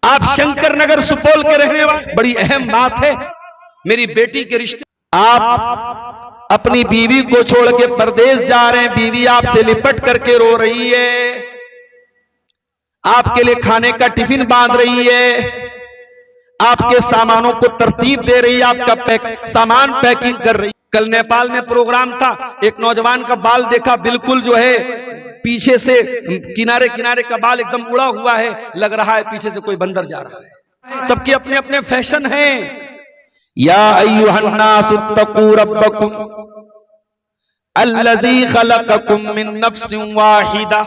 आप शंकर नगर सुपौल के रहने वाले, बड़ी अहम बात है, मेरी बेटी के रिश्ते, आप अपनी बीवी को छोड़ के परदेश जा रहे हैं, बीवी आपसे लिपट करके रो रही है, आपके लिए खाने का टिफिन बांध रही है, आपके सामानों को तरतीब दे रही है, आपका सामान पैकिंग कर रही है। कल नेपाल में प्रोग्राम था, एक नौजवान का बाल देखा, बिल्कुल जो है पीछे से किनारे किनारे का बाल एकदम उड़ा हुआ है, लग रहा है पीछे से कोई बंदर जा रहा है। सबके अपने अपने फैशन हैं। या अय्युहन्नासुत्तकू रब्बकुम अल्लज़ी खलक़कुम मिन नफ्सिन वाहिदा,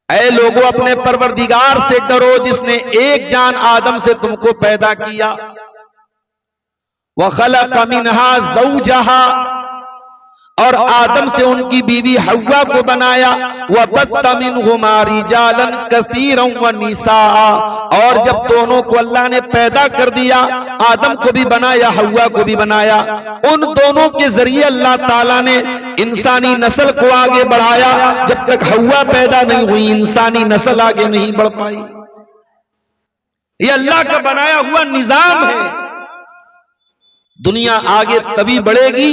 ऐ लोगों अपने परवरदिगार से डरो जिसने एक जान आदम से तुमको पैदा किया, व खलक़ मिनहा ज़ौजहा, और आदम से उनकी बीवी हव्वा को बनाया, व बत्त मिनहुमा रिजालन कसीरन व निसाआ, और जब दोनों को अल्लाह ने पैदा कर दिया, आदम को भी बनाया हव्वा को भी बनाया, उन दोनों के जरिए अल्लाह ताला ने इंसानी नस्ल को आगे बढ़ाया। जब तक हव्वा पैदा नहीं हुई इंसानी नस्ल आगे नहीं बढ़ पाई। ये अल्लाह का बनाया हुआ निजाम है। दुनिया आगे तभी बढ़ेगी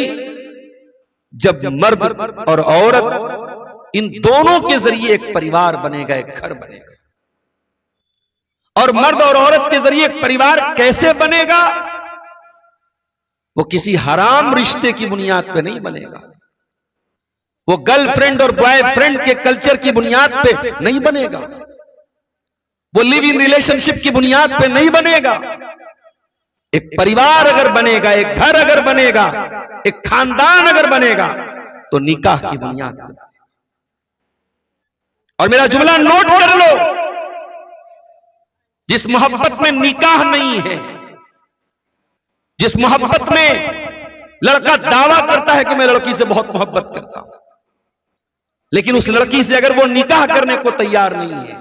जब मर्द और औरत इन दोनों के जरिए एक परिवार बनेगा, एक घर बनेगा। और मर्द और औरत के जरिए एक परिवार कैसे बनेगा? वो किसी हराम रिश्ते की बुनियाद पे नहीं बनेगा, वो गर्लफ्रेंड और बॉयफ्रेंड के कल्चर की बुनियाद पे नहीं बनेगा, वो लिव इन रिलेशनशिप की बुनियाद पे नहीं बनेगा। एक परिवार अगर बनेगा, एक घर अगर बनेगा, एक खानदान अगर बनेगा, तो निकाह की बुनियाद पे बनेगा। और मेरा जुमला नोट कर लो, जिस मोहब्बत में निकाह नहीं है, जिस मोहब्बत में लड़का दावा करता है कि मैं लड़की से बहुत मोहब्बत करता हूं, लेकिन उस लड़की से अगर वो निकाह करने को तैयार नहीं है,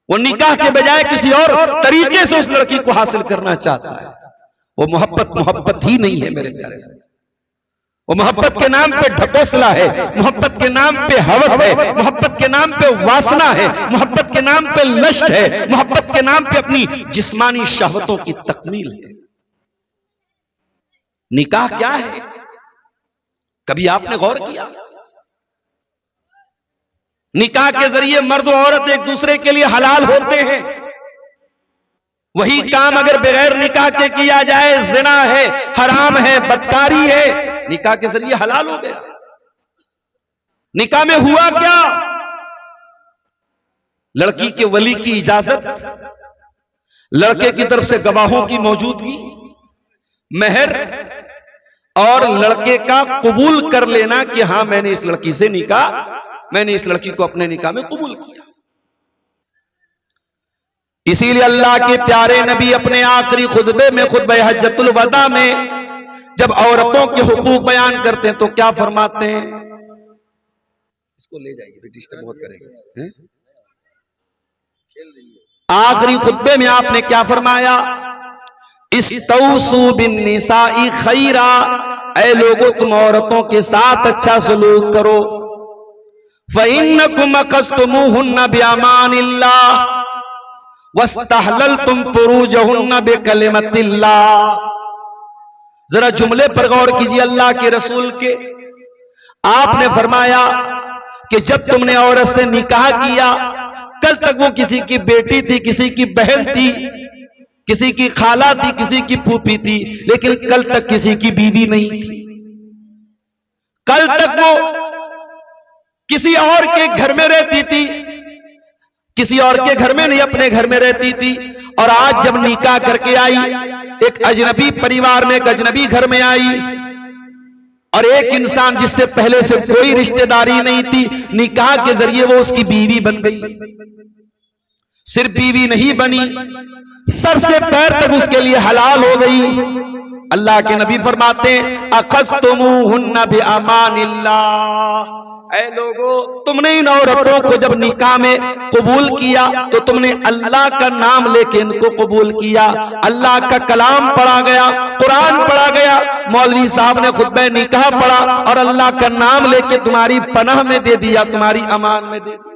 वो निकाह के बजाय किसी और तरीके से उस लड़की को हासिल करना चाहता है, वो मोहब्बत ही नहीं है मेरे प्यारे से। वो मोहब्बत के नाम पे ढकोसला है, मोहब्बत के नाम पे हवस है, मोहब्बत के नाम पे वासना है, मोहब्बत के नाम पे लश्त है, मोहब्बत के नाम पे अपनी जिस्मानी शहवतों की तकमील है। निकाह क्या है? कभी आपने गौर किया? निकाह के जरिए मर्द और औरत एक दूसरे के लिए हलाल होते हैं। वही काम अगर बगैर निकाह के किया जाए ज़िना है, हराम है, बदकारी है। निकाह के जरिए हलाल हो गया। निकाह में हुआ क्या? लड़की के वली की इजाजत, लड़के की तरफ से गवाहों की मौजूदगी, मेहर और लड़के का कबूल कर लेना कि हां मैंने इस लड़की से निकाह, मैंने इस लड़की को अपने निकाह में कबूल किया। इसीलिए अल्लाह के प्यारे नबी अपने आखिरी खुतबे में, खुतबे हज्जतुल वदा में, जब औरतों के हुकूक बयान करते हैं तो क्या फरमाते हैं? इसको ले जाइए, डिस्टर्ब बहुत करेंगे। आखिरी खुतबे में आपने क्या फरमाया? इस्तौसू बिन निसाई खैरा, ऐ लोगों तुम औरतों के साथ अच्छा सलूक करो। फ़इन्नकुम अक़स्तुमूहुन्ना बिअमानिल्लाह वस्तहललतुम फ़ुरूजहुन्ना बिकलिमतिल्लाह। जरा जुमले पर गौर कीजिए अल्लाह के रसूल के। आपने फरमाया कि जब तुमने औरत से निकाह किया, कल तक वो किसी की बेटी थी, किसी की बहन थी, किसी की खाला थी, किसी की फूफी थी, लेकिन कल तक किसी की बीवी नहीं थी। कल तक वो किसी और के घर में रहती थी, किसी और के घर में नहीं, अपने घर में रहती थी। और आज जब निकाह करके आई, एक अजनबी परिवार में, एक अजनबी घर में आई, और एक इंसान जिससे पहले से कोई रिश्तेदारी नहीं थी, निकाह के जरिए वो उसकी बीवी बन गई। सिर्फ बीवी नहीं बनी, सर से पैर तक उसके लिए हलाल हो गई। अल्लाह के नबी फरमाते हैं अक़स्तुमूहुन्ना बिअमानिल्लाह, ऐ लोगों तुमने इन औरतों को जब निकाह में कबूल किया तो तुमने अल्लाह का नाम लेके इनको कबूल किया। अल्लाह का कलाम पढ़ा गया, कुरान पढ़ा गया, मौलवी साहब ने खुतबा निकाह पढ़ा और अल्लाह का नाम लेके तुम्हारी पनाह में दे दिया, तुम्हारी अमान में दे दिया।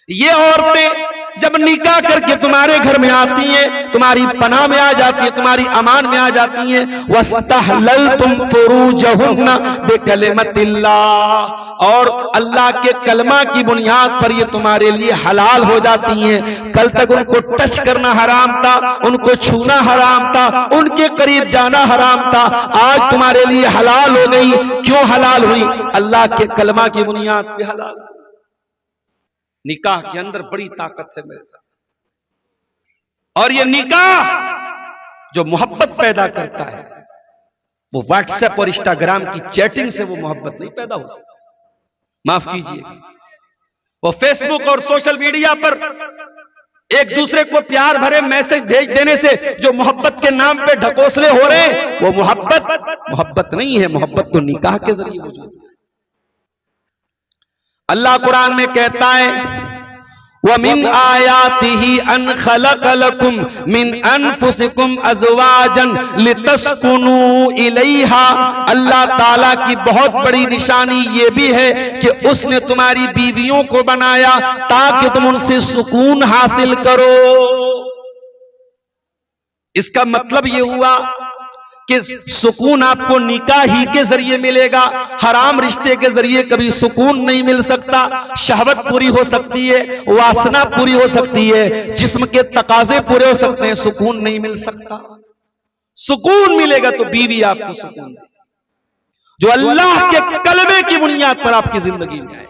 ये औरतें जब निकाह करके तुम्हारे घर में आती हैं, तुम्हारी पनाह में आ जाती है, तुम्हारी अमान में आ जाती हैं, वस्तहलल्तुम फुरूजहुन्ना बिकलिमतिल्लाह, और अल्लाह के कलमा की बुनियाद पर ये तुम्हारे लिए हलाल हो जाती हैं। कल तक उनको टच करना हराम था, उनको छूना हराम था, उनके करीब जाना हराम था, आज तुम्हारे लिए हलाल हो गई। क्यों हलाल हुई? अल्लाह के कलमा की बुनियाद पे हलाल। निकाह के अंदर बड़ी ताकत है मेरे साथ, और ये निकाह जो मोहब्बत पैदा करता है, वो व्हाट्सएप और इंस्टाग्राम की चैटिंग से वो मोहब्बत नहीं पैदा हो सकती। माफ कीजिए, वो फेसबुक और सोशल मीडिया पर एक दूसरे को प्यार भरे मैसेज भेज देने से जो मोहब्बत के नाम पे ढकोसले हो रहे हैं, वो मोहब्बत नहीं है। मोहब्बत तो निकाह के जरिए वजूद है। अल्लाह कुरान में कहता है, वमिन आयातिही अन खलक़ लकुम मिन अनफुसिकुम अज़वाजन लितस्कुनू इलैहा। अल्लाह ताला की बहुत बड़ी निशानी ये भी है कि उसने तुम्हारी बीवियों को बनाया ताकि तुम उनसे सुकून हासिल करो। इसका मतलब ये हुआ कि सुकून आपको निकाह ही के जरिए मिलेगा। हराम रिश्ते के जरिए कभी सुकून नहीं मिल सकता। शहवत पूरी हो सकती है, वासना पूरी हो सकती है, जिस्म के तकाजे पूरे हो सकते हैं, सुकून नहीं मिल सकता। सुकून मिलेगा तो बीवी आपको सुकून दे, जो अल्लाह के कलमे की बुनियाद पर आपकी जिंदगी में आए।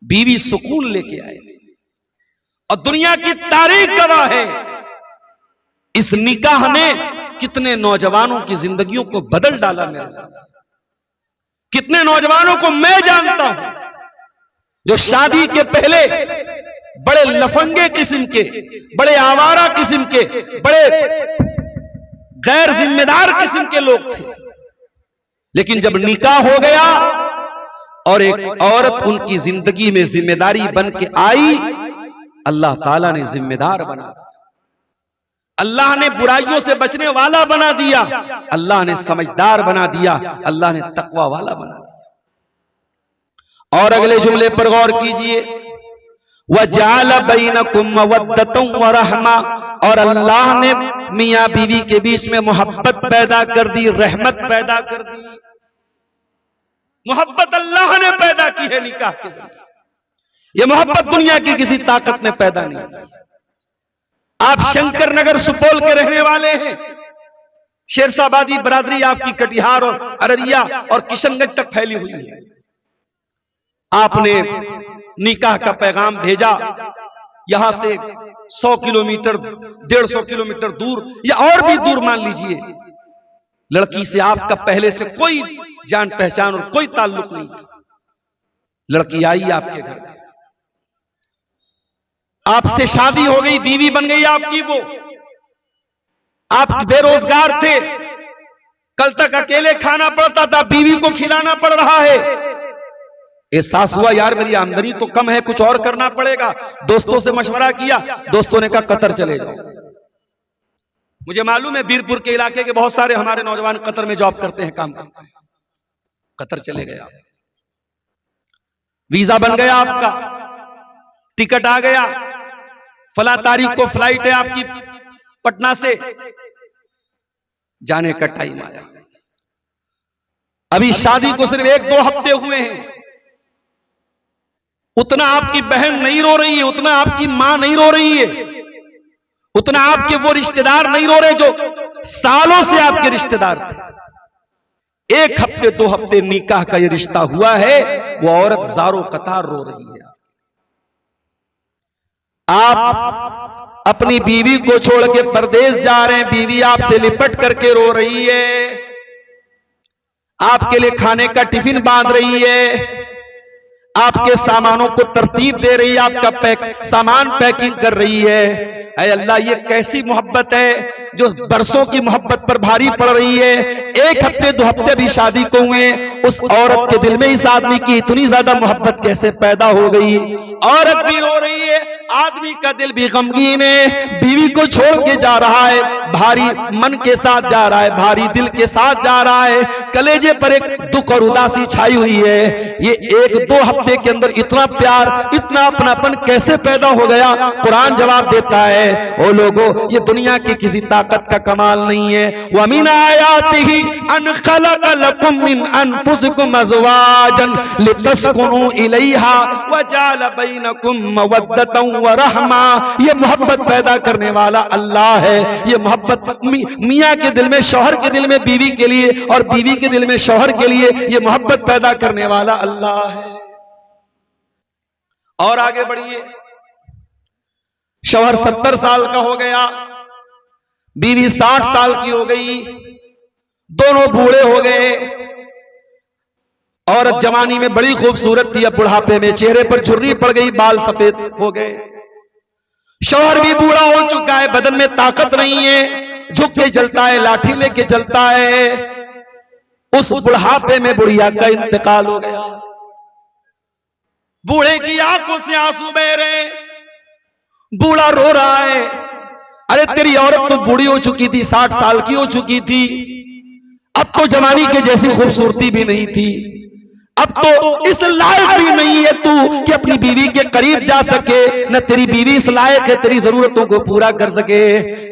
बीवी सुकून लेके आए, और दुनिया की तारीख गवाह है, इस निकाह ने कितने नौजवानों की जिंदगियों को बदल डाला। मेरे साथ कितने नौजवानों को मैं जानता हूं जो शादी के पहले बड़े लफंगे किस्म के, बड़े आवारा किस्म के, बड़े गैर जिम्मेदार किस्म के लोग थे, लेकिन जब निकाह हो गया और एक औरत उनकी जिंदगी में जिम्मेदारी बन के आई, अल्लाह ताला ने जिम्मेदार बना दिया। अल्लाह ने बुराइयों से बचने वाला बना दिया, अल्लाह ने समझदार बना दिया, अल्लाह ने तकवा वाला बना दिया। और अगले जुमले पर गौर कीजिए, वजअल बैनकुम मवद्दतन व रहमा, और अल्लाह ने मियां बीवी के बीच में मोहब्बत पैदा कर दी, रहमत पैदा कर दी। मोहब्बत अल्लाह ने पैदा की है निकाह के जरिए। यह मोहब्बत दुनिया की किसी ताकत ने पैदा नहीं की। आप शंकर नगर सुपौल के रहने वाले हैं, शेरशाबादी बरादरी आपकी कटिहार और अररिया और किशनगंज तक फैली हुई है। आपने निकाह का पैगाम भेजा, यहां से 100 किलोमीटर 150 किलोमीटर दूर या और भी दूर मान लीजिए, लड़की से आपका पहले से कोई जान पहचान और कोई ताल्लुक नहीं था। लड़की आई आपके घर में, आपसे शादी हो गई, बीवी बन गई आपकी। वो आप बेरोजगार थे, कल तक अकेले खाना पड़ता था, बीवी को खिलाना पड़ रहा है। एहसास हुआ यार मेरी आमदनी तो कम है, कुछ और करना पड़ेगा। दोस्तों से मशवरा किया, दोस्तों ने कहा कतर चले जाओ। मुझे मालूम है बीरपुर के इलाके के बहुत सारे हमारे नौजवान कतर में जॉब करते हैं, काम करते हैं। कतर चले गया, वीजा बन गया आपका, टिकट आ गया, फला तारीख को फ्लाइट है आपकी पटना से, जाने का टाइम आया। अभी शादी को सिर्फ 1-2 हफ्ते हुए हैं, उतना आपकी बहन नहीं रो रही है, उतना आपकी मां नहीं रो रही है, उतना आपके वो रिश्तेदार नहीं रो रहे जो सालों से आपके रिश्तेदार थे। 1 हफ्ते 2 हफ्ते निकाह का ये रिश्ता हुआ है, वो औरत ज़ारो कतार रो रही है। आप अपनी बीवी को छोड़ के परदेश जा रहे हैं, बीवी आपसे लिपट करके रो रही है, आपके लिए खाने का टिफिन बांध रही है, आपके सामानों को तरतीब दे रही है, आपका सामान पैकिंग कर रही है, ऐ अल्लाह ये कैसी मोहब्बत है जो बरसों की मोहब्बत पर भारी पड़ रही है। एक हफ्ते 2 हफ्ते भी शादी को हुए, उस औरत के दिल में इस आदमी की इतनी ज्यादा मोहब्बत कैसे पैदा हो गई। औरत भी रो रही है, आदमी का दिल भी गमगीन है, बीवी को छोड़ के जा रहा है, भारी मन के साथ जा रहा है, भारी दिल के साथ जा रहा है, कलेजे पर एक दुख और उदासी छाई हुई है। ये 1-2 हफ्ते के अंदर इतना प्यार, इतना अपनापन कैसे पैदा हो गया? कुरान जवाब देता है, ओ लोगों, ये दुनिया की किसी ताकत का कमाल नहीं है। व मिन आयातिही अन खलक़ लकुम मिन अनफुसिकुम अज़वाजन लितस्कुनु इलैहा व जअल बैनकुम मवद्दतन व रहमा। ये मोहब्बत पैदा करने वाला अल्लाह है। ये मोहब्बत मियाँ के दिल में, शौहर के दिल में बीवी के लिए, और बीवी के दिल में शौहर के लिए, ये मोहब्बत पैदा करने वाला अल्लाह है। और आगे बढ़िए, शौहर 70 साल का हो गया, बीवी 60 साल की हो गई, दोनों बूढ़े हो गए। औरत जवानी में बड़ी खूबसूरत थी, अब बुढ़ापे में चेहरे पर झुर्री पड़ गई, बाल सफेद हो गए। शौहर भी बूढ़ा हो चुका है, बदन में ताकत नहीं है, झुक के चलता है, लाठी लेके चलता है। उस बुढ़ापे में बुढ़िया का इंतकाल हो गया। बूढ़े की आंखों से आंसू बह रहे, बूढ़ा रो रहा है। अरे तेरी औरत तो बूढ़ी हो चुकी थी, 60 साल की हो चुकी थी, अब तो जवानी के जैसी खूबसूरती भी नहीं थी, अब तो इस लायक भी नहीं है तू कि अपनी बीवी के करीब जा सके, न तेरी बीवी इस लायक है तेरी जरूरतों को पूरा कर सके।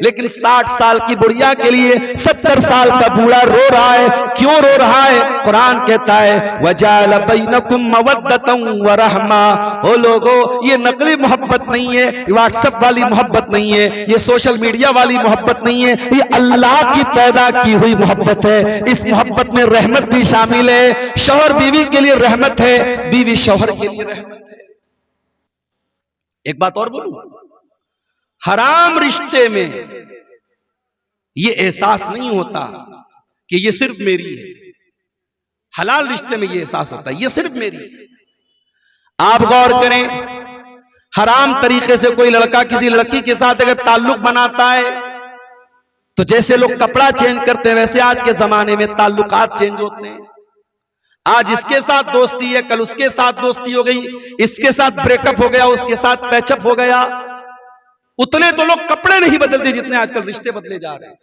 लेकिन 60 साल की बुढ़िया के लिए 70 साल का बूढ़ा रो रहा है। क्यों रो रहा है? कुरान कहता है वजअल बैनकुम मवद्दतन व रहमा। ओ लोगों, ये नकली मोहब्बत नहीं है, व्हाट्सएप वाली मोहब्बत नहीं है, ये सोशल मीडिया वाली मोहब्बत नहीं है, ये अल्लाह की पैदा की हुई मोहब्बत है। इस मोहब्बत में रहमत भी शामिल है। शौहर बीवी के लिए रहमत है, बीवी शौहर के लिए रहमत है। एक बात और बोलूं, हराम रिश्ते में ये एहसास नहीं होता कि ये सिर्फ मेरी है, हलाल रिश्ते में ये एहसास होता है ये सिर्फ मेरी है। आप गौर करें, हराम तरीके से कोई लड़का किसी लड़की के साथ अगर ताल्लुक बनाता है तो जैसे लोग कपड़ा चेंज करते हैं वैसे आज के जमाने में ताल्लुकात चेंज होते हैं। आज इसके साथ दोस्ती है, कल उसके साथ दोस्ती हो गई, इसके साथ ब्रेकअप हो गया, उसके साथ पैचअप हो गया। उतने तो लोग कपड़े नहीं बदलते जितने आजकल रिश्ते बदले जा रहे हैं।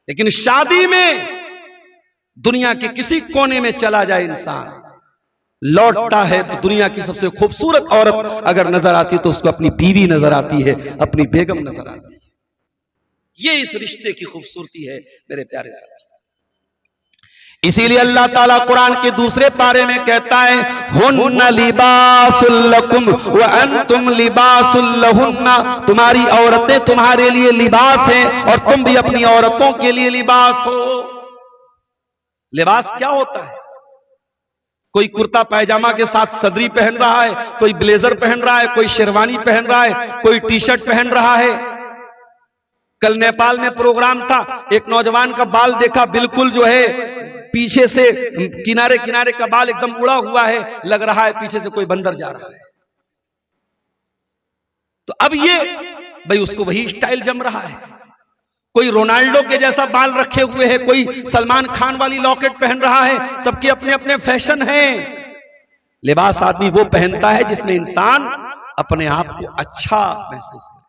लेकिन शादी में दुनिया के किसी कोने में चला जाए इंसान, लौटता है तो दुनिया की सबसे खूबसूरत औरत अगर नजर आती है तो उसको अपनी बीवी नजर आती है, अपनी बेगम नजर आती है। ये इस रिश्ते की खूबसूरती है मेरे प्यारे साथी। इसीलिए अल्लाह ताला कुरान के दूसरे पारे में कहता है हुन्ना लिबासुल लकुम व अंतुम लिबासुल लहुन्ना। तुम्हारी औरतें तुम्हारे लिए लिबास हैं और तुम भी अपनी औरतों के लिए लिबास हो। लिबास क्या होता है? कोई कुर्ता पैजामा के साथ सदरी पहन रहा है, कोई ब्लेजर पहन रहा है, कोई शेरवानी पहन रहा है, कोई टी शर्ट पहन रहा है। कल नेपाल में प्रोग्राम था, एक नौजवान का बाल देखा, बिल्कुल जो है पीछे से किनारे किनारे का बाल एकदम उड़ा हुआ है, लग रहा है पीछे से कोई बंदर जा रहा है। तो अब ये भाई उसको वही स्टाइल जम रहा है। कोई रोनाल्डो के जैसा बाल रखे हुए है, कोई सलमान खान वाली लॉकेट पहन रहा है। सबके अपने अपने फैशन हैं। लिबास आदमी वो पहनता है जिसमें इंसान अपने आप को अच्छा महसूस करे।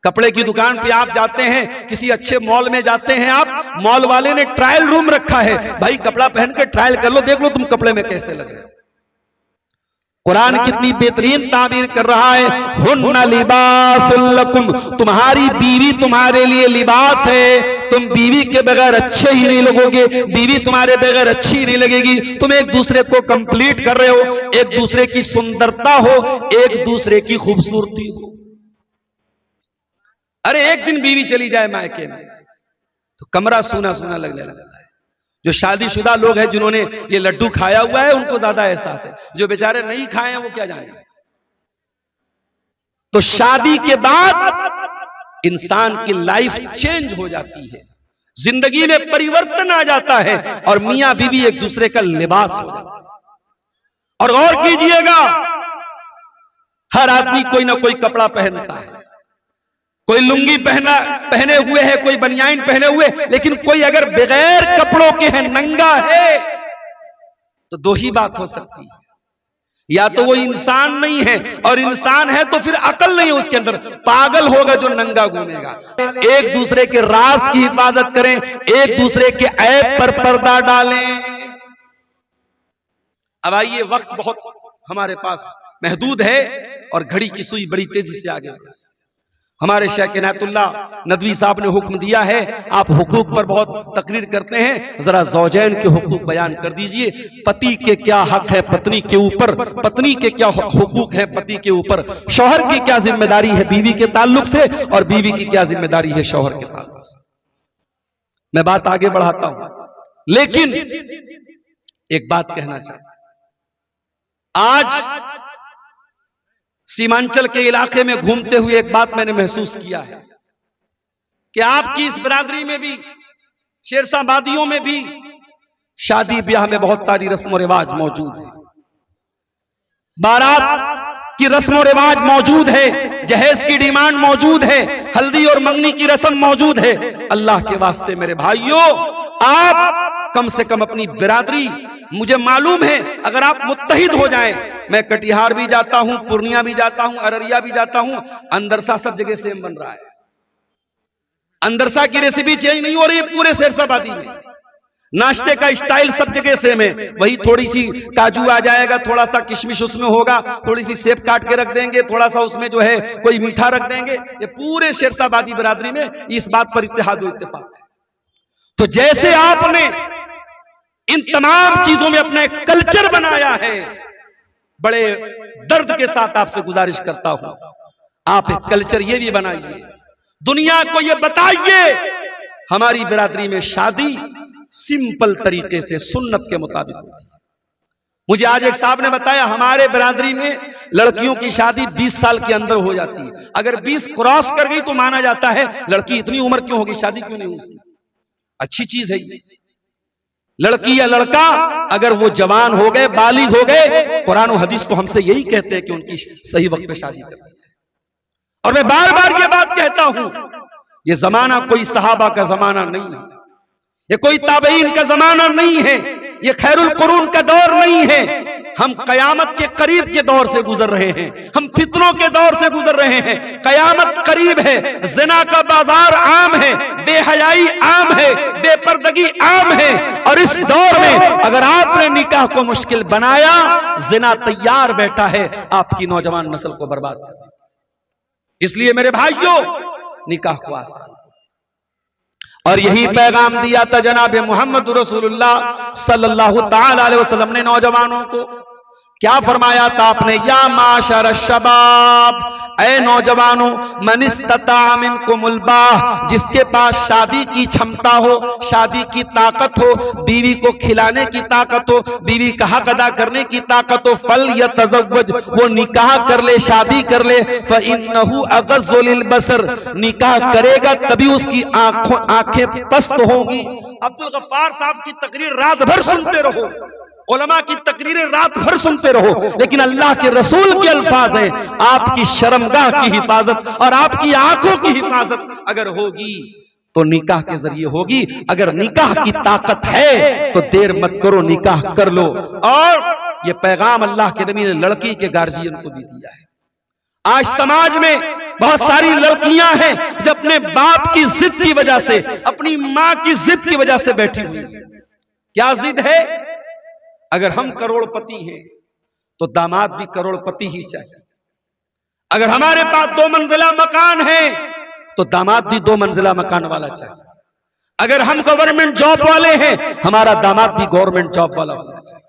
कपड़े की दुकान पे आप जाते हैं, किसी अच्छे मॉल में जाते हैं आप, मॉल वाले ने ट्रायल रूम रखा है, भाई कपड़ा पहन के ट्रायल कर लो, देख लो तुम कपड़े में कैसे लग रहे हो। कुरान कितनी बेहतरीन ताबीर कर रहा है, हुन्ना लिबासुल लकुम। तुम्हारी बीवी तुम्हारे लिए लिबास है। तुम बीवी के बगैर अच्छे ही नहीं लगोगे, बीवी तुम्हारे बगैर अच्छी ही नहीं लगेगी। तुम एक दूसरे को कंप्लीट कर रहे हो, एक दूसरे की सुंदरता हो, एक दूसरे की खूबसूरती हो। अरे एक दिन बीवी चली जाए मायके में तो कमरा सूना सूना लगने लगता है। जो शादीशुदा लोग हैं जिन्होंने ये लड्डू खाया हुआ है उनको ज्यादा एहसास है, जो बेचारे नहीं खाए हैं वो क्या जाने। तो शादी के बाद इंसान की लाइफ चेंज हो जाती है, जिंदगी में परिवर्तन आ जाता है और मियां बीवी एक दूसरे का लिबास हो जाता है। और गौर कीजिएगा, हर आदमी कोई ना कोई कपड़ा पहनता है। कोई लुंगी पहने हुए है, कोई बनियान पहने हुए, लेकिन कोई अगर बगैर कपड़ों के है, नंगा है, तो दो ही बात हो सकती है, या तो वो इंसान नहीं है, और इंसान है तो फिर अकल नहीं है उसके अंदर, पागल होगा जो नंगा घूमेगा। एक दूसरे के राज की हिफाजत करें, एक दूसरे के ऐब पर पर्दा डालें। अब आइए, वक्त बहुत हमारे पास महदूद है और घड़ी की सुई बड़ी तेजी से आगे बढ़ रही है। हमारे शेख इनायतुल्लाह नदवी साहब ने हुक्म दिया है, आप हुकूक पर बहुत तकरीर करते हैं, जरा ज़ौजैन के हुकूक बयान कर दीजिए। पति के क्या हक है पत्नी के ऊपर, पत्नी के क्या हुकूक है पति के ऊपर, शौहर की क्या जिम्मेदारी है बीवी के ताल्लुक से, और बीवी की क्या जिम्मेदारी है शौहर के ताल्लुक से। मैं बात आगे बढ़ाता हूं, लेकिन एक बात कहना चाहता हूं। आज सीमांचल के इलाके में घूमते हुए एक बात मैंने महसूस किया है कि आपकी इस बिरादरी में भी, शेरशाह वादियों में भी शादी ब्याह में बहुत सारी रस्म और रिवाज मौजूद है, बारात की रस्म और रिवाज मौजूद है, जहेज की डिमांड मौजूद है, हल्दी और मंगनी की रस्म मौजूद है। अल्लाह के वास्ते मेरे भाइयों, आप कम से कम अपनी बिरादरी, मुझे मालूम है अगर आप मुत्तहिद हो जाएं, मैं कटिहार भी जाता हूं, पूर्णिया भी जाता हूं, अररिया भी जाता हूं, अंदरसा सब जगह सेम बन रहा है। अंदरसा की रेसिपी चेंज नहीं हो रही है पूरे शेरशाहबादी में, नाश्ते का स्टाइल सब जगह सेम है, वही थोड़ी सी काजू आ जाएगा, थोड़ा सा किशमिश उसमें होगा, थोड़ी सी सेब काट के रख देंगे, थोड़ा सा उसमें जो है कोई मीठा रख देंगे। ये पूरे शेरशाहबादी बिरादरी में इस बात पर इत्तेहाद और इत्तेफाक है। तो जैसे आपने इन तमाम चीजों में अपना एक कल्चर बनाया है, बड़े दर्द के साथ आपसे गुजारिश करता हूं, आप एक कल्चर ये भी बनाइए, दुनिया को ये बताइए हमारी बिरादरी में शादी सिंपल तरीके से सुन्नत के मुताबिक होती है। मुझे आज एक साहब ने बताया, हमारे बिरादरी में लड़कियों की शादी 20 साल के अंदर हो जाती है, अगर 20 क्रॉस कर गई तो माना जाता है लड़की इतनी उम्र क्यों होगी, शादी क्यों नहीं हुई। अच्छी चीज है ये। लड़की या लड़का अगर वो जवान हो गए, बालिग हो गए, कुरान और हदीस तो हमसे यही कहते हैं कि उनकी सही वक्त पे शादी कर दी जाए। और मैं बार बार ये बात कहता हूं, ये जमाना कोई सहाबा का जमाना नहीं है, ये कोई ताबईन का जमाना नहीं है, ये खैरुल कुरून का दौर नहीं है। हम कयामत के करीब के दौर से गुजर रहे हैं, हम फितनों के दौर से गुजर रहे हैं। कयामत करीब है, ज़िना का बाजार आम है, बेहयाई आम है, बेपर्दगी आम है, और इस दौर में अगर आपने निकाह को मुश्किल बनाया, ज़िना तैयार बैठा है आपकी नौजवान नस्ल को बर्बाद करने। इसलिए मेरे भाइयों, निकाह को आसान, और यही पैगाम दिया था जनाब मोहम्मद रसूलुल्लाह सल्लल्लाहु ताला अलैहि वसल्लम ने नौजवानों को। क्या फरमाया था आपने, या माशर शबाब, ऐ नौजवानों, मन इस्तता मिनकुमुल बाह, जिसके पास शादी की क्षमता हो, शादी की ताकत हो, बीवी को खिलाने की ताकत हो, बीवी का हक अदा करने की ताकत हो, फल यतज़व्वज, वो निकाह कर ले, शादी कर ले, फ़इन्नहु अग़ज़्ज़ु लिलबसर, निकाह करेगा तभी उसकी आंखें पस्त होंगी। अब्दुल गफ्फार साहब की तकरीर रात भर सुनते रहो, उलमा की तकरीरें रात भर सुनते रहो, लेकिन अल्लाह के रसूल के अल्फाज हैं, आपकी शर्मगाह की हिफाजत और आपकी आंखों की हिफाजत अगर होगी तो निकाह के जरिए होगी। अगर निकाह की ताकत है तो देर मत करो, निकाह कर लो। और ये पैगाम अल्लाह के नबी ने लड़की के गार्जियन को भी दिया है। आज समाज में बहुत सारी लड़कियां हैं जो अपने बाप की जिद की वजह से, अपनी मां की जिद की वजह से बैठी हुई हैं। क्या जिद है? अगर हम करोड़पति हैं तो दामाद भी करोड़पति ही चाहिए। अगर हमारे पास 2 मंजिला मकान है तो दामाद भी 2 मंजिला मकान वाला चाहिए। अगर हम गवर्नमेंट जॉब वाले हैं, हमारा दामाद भी गवर्नमेंट जॉब वाला होना चाहिए।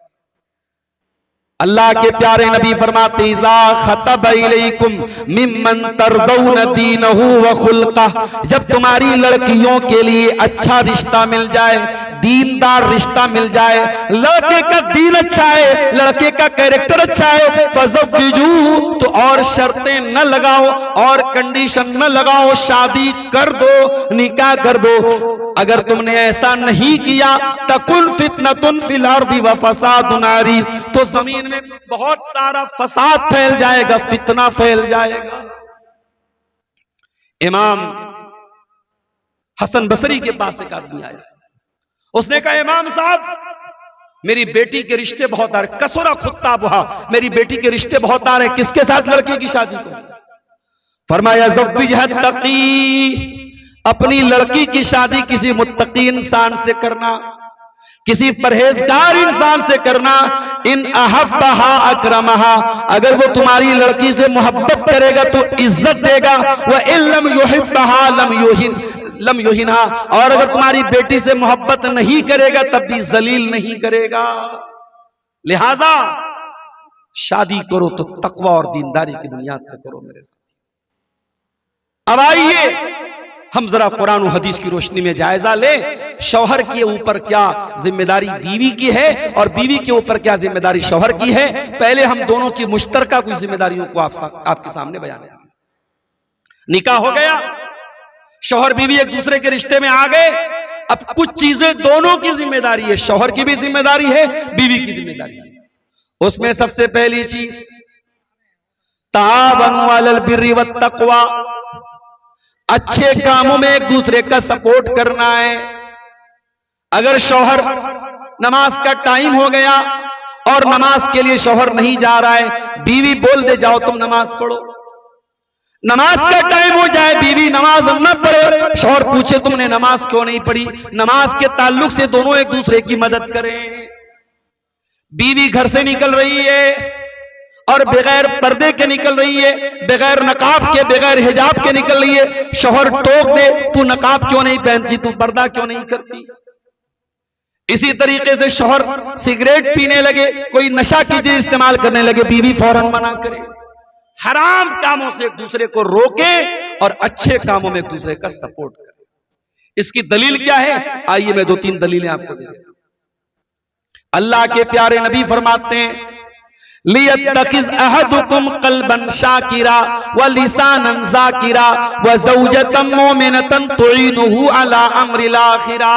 अल्लाह के प्यारे नबी फरमाते, इज़ा खतब इलैकुम मिम्मन तरदौन दीनहु व खुल्क़ह, जब तुम्हारी लड़कियों के लिए अच्छा रिश्ता मिल जाए, दीनदार रिश्ता मिल जाए, लड़के का दीन अच्छा है, लड़के का कैरेक्टर अच्छा है, फज़व्विजूहु, तो और शर्तें न लगाओ और कंडीशन न लगाओ, शादी कर दो, निकाह कर दो। अगर तुमने ऐसा नहीं किया, तकुन फितनतुन फिल अर्दि व फसादुन अरीज़, तो जमीन में बहुत सारा फसाद फैल जाएगा, फितना फैल जाएगा। इमाम हसन बसरी के पास एक आदमी आया, उसने कहा इमाम साहब मेरी बेटी के रिश्ते बहुत आ रहे, कसुरा खुत्ता बुहा, मेरी बेटी के रिश्ते बहुत आ रहे, किसके साथ लड़की की शादी करूं? फरमाया ज़व्विजहा तक़ी, अपनी लड़की की शादी किसी मुत्तकी इंसान से करना, किसी परहेजगार इंसान से करना। इन अहब्बहा अकरमहा, अगर वो तुम्हारी लड़की से मोहब्बत करेगा तो इज्जत देगा, व इल्लम युहिब्बहा लम युहिनहा, और अगर तुम्हारी बेटी से मोहब्बत नहीं करेगा तब भी जलील नहीं करेगा। लिहाजा शादी करो तो तकवा और दीनदारी की बुनियाद पर करो मेरे साथ। अब आइए हम जरा कुरान और हदीस की रोशनी में जायजा लें, शौहर के ऊपर क्या जिम्मेदारी बीवी की है और बीवी के ऊपर क्या जिम्मेदारी शौहर की है। पहले हम दोनों की मुश्तरका कुछ जिम्मेदारियों को आपके सामने बयान करें। निकाह हो गया, शौहर बीवी एक दूसरे के रिश्ते में आ गए, अब कुछ चीजें दोनों की जिम्मेदारी है, शौहर की भी जिम्मेदारी है, बीवी की जिम्मेदारी है। उसमें सबसे पहली चीज तावनु अलल बिर्रि वत तक़वा, अच्छे कामों में एक दूसरे का सपोर्ट करना है। अगर शौहर नमाज का टाइम हो गया और नमाज के लिए शौहर नहीं जा रहा है, बीवी बोल दे जाओ तुम नमाज पढ़ो। नमाज का टाइम हो जाए, बीवी नमाज न पढ़े, शौहर पूछे तुमने नमाज क्यों नहीं पढ़ी। नमाज के ताल्लुक से दोनों एक दूसरे की मदद करें। बीवी घर से निकल रही है और बगैर पर्दे के निकल रही है, बगैर नकाब के, बगैर हिजाब के निकल रही है, शौहर टोक दे तू नकाब क्यों नहीं पहनती, तू पर्दा क्यों नहीं करती। इसी तरीके से शौहर सिगरेट पीने लगे, कोई नशा की चीज इस्तेमाल करने लगे, बीवी फौरन मना करे। हराम कामों से एक दूसरे को रोके और अच्छे कामों में एक दूसरे का सपोर्ट करे। इसकी दलील क्या है, आइए मैं 2-3 दलीलें आपको दे देता हूं। अल्लाह के प्यारे नबी फरमाते हैं लियत्तखिज़ अहदुकुम क़ल्बन शाकिरा व लिसानन ज़ाकिरा व ज़ौजतन मुमिनतन तुईनुहु अला अम्रिल आखिरा।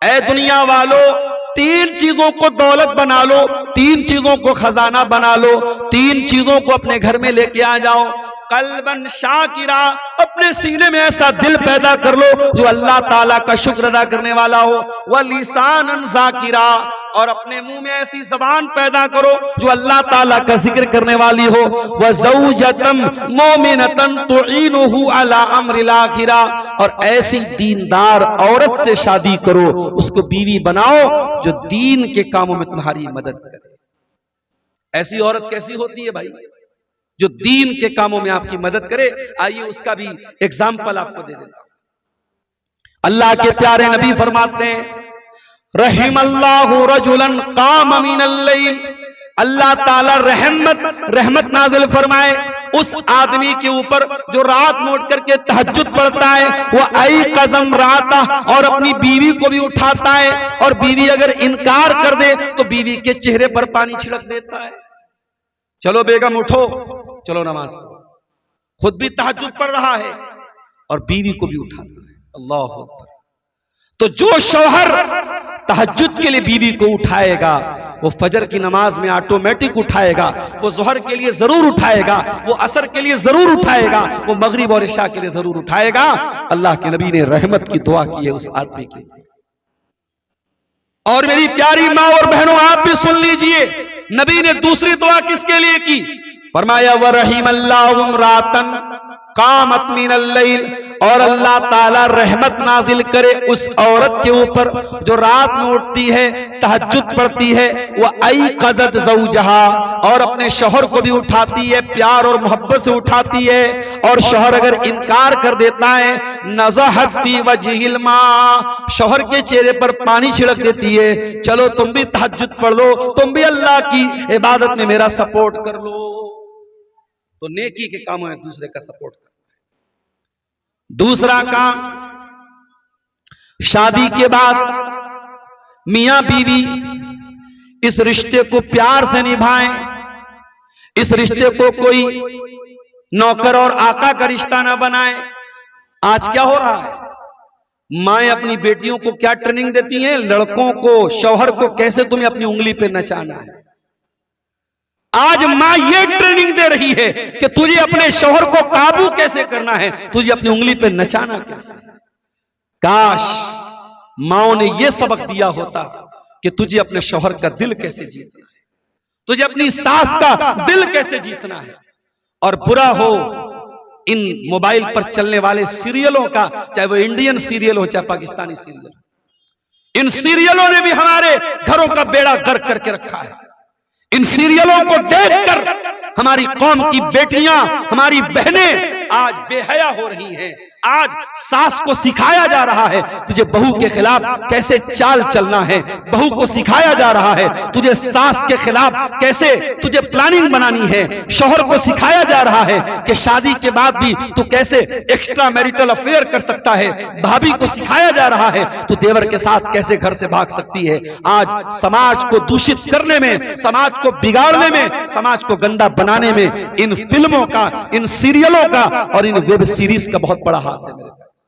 ऐ दुनिया वालों, 3 चीजों को दौलत बना लो, 3 चीजों को खजाना बना लो, 3 चीजों को अपने घर में लेके आ जाओ। कल्बन शाकिरा, अपने सीने में ऐसा दिल पैदा कर लो जो अल्लाह ताला का शुक्र अदा करने वाला हो। व लिसानन ज़ाकिरा, और अपने मुंह में ऐसी जबान पैदा करो जो अल्लाह ताला का जिक्र करने वाली हो। व ज़ौजतन मुमिनतन तुईनुहु अला अम्रिल आखिरा, और ऐसी दीनदार औरत से शादी करो, उसको बीवी बनाओ जो दीन के कामों में तुम्हारी मदद करे। ऐसी औरत कैसी होती है भाई, जो दीन के कामों में आपकी मदद करे। आइए उसका भी एग्जाम्पल आपको दे देता हूं। अल्लाह के प्यारे नबी फरमाते हैं रहिमल्लाहु रजुलन काम मिनल लैल, अल्लाह ताला रहमत नाजिल फरमाए उस आदमी के ऊपर जो रात में उठ करके तहज्जुद पढ़ता है, वह आई कज़म राता, और अपनी बीवी को भी उठाता है, और बीवी अगर इनकार कर दे तो बीवी के चेहरे पर पानी छिड़क देता है। चलो बेगम उठो, चलो नमाज पढ़ो। खुद भी तहज्जुद पढ़ रहा है और बीवी को भी उठाता है। अल्लाह अकबर। तो जो शौहर तहज्जुद के लिए बीवी को उठाएगा, वो फजर की नमाज में ऑटोमेटिक उठाएगा, वो ज़ोहर के लिए जरूर उठाएगा, वो असर के लिए जरूर उठाएगा, वो मगरिब और इशा के लिए जरूर उठाएगा। अल्लाह के नबी ने रहमत की दुआ की है उस आदमी की। और मेरी प्यारी माँ और बहनों, आप भी सुन लीजिए, नबी ने दूसरी दुआ किसके लिए की? फरमाया व रहीमल्लाहु इम्रातन कामत मिनल लैल, और अल्लाह ताला रहमत नाजिल करे उस औरत के ऊपर जो रात में उठती है, तहज्जुद पढ़ती है, वह आई क़ज़त ज़ौजहा, और अपने शौहर को भी उठाती है, प्यार और मोहब्बत से उठाती है। और शौहर अगर इनकार कर देता है, नज़हत फी वजहिल मा, शौहर के चेहरे पर पानी छिड़क देती है। चलो तुम भी तहज्जुद पढ़ लो, तुम भी अल्लाह की इबादत में मेरा सपोर्ट कर लो। तो नेकी के कामों में एक दूसरे का सपोर्ट करना है। दूसरा काम, शादी के बाद मियां बीवी इस रिश्ते को प्यार से निभाएं। इस रिश्ते को कोई नौकर और आका का रिश्ता ना बनाएं। आज क्या हो रहा है, माएं अपनी बेटियों को क्या ट्रेनिंग देती हैं, लड़कों को, शौहर को कैसे तुम्हें अपनी उंगली पे नचाना है। आज मां ये ट्रेनिंग दे रही है कि तुझे अपने शौहर को काबू कैसे करना है, तुझे अपनी उंगली पे नचाना कैसे। काश माओ ने यह सबक दिया होता कि तुझे अपने शौहर का दिल कैसे जीतना है, तुझे अपनी सास का दिल कैसे जीतना है। और बुरा हो इन मोबाइल पर चलने वाले सीरियलों का, चाहे वो इंडियन सीरियल हो चाहे पाकिस्तानी सीरियल, इन सीरियलों ने भी हमारे घरों का बेड़ा गर्क करके रखा है। इन सीरियलों को देखकर हमारी कौम की बेटियां, हमारी बहनें आज बेहया हो रही हैं। आज सास को सिखाया जा रहा है तुझे बहू के खिलाफ कैसे चाल चलना है, बहू को सिखाया जा रहा है तुझे सास के खिलाफ कैसे तुझे प्लानिंग बनानी है, शौहर को सिखाया जा रहा है कि शादी के बाद भी तू कैसे एक्स्ट्रा मैरिटल अफेयर कर सकता है, भाभी को सिखाया जा रहा है तू देवर के साथ कैसे घर से भाग सकती है। आज समाज को दूषित करने में, समाज को बिगाड़ने में, समाज को गंदा बनाने में इन फिल्मों का, इन सीरियलों का और इन वेब सीरीज का बहुत बड़ा हाथ है मेरे पास।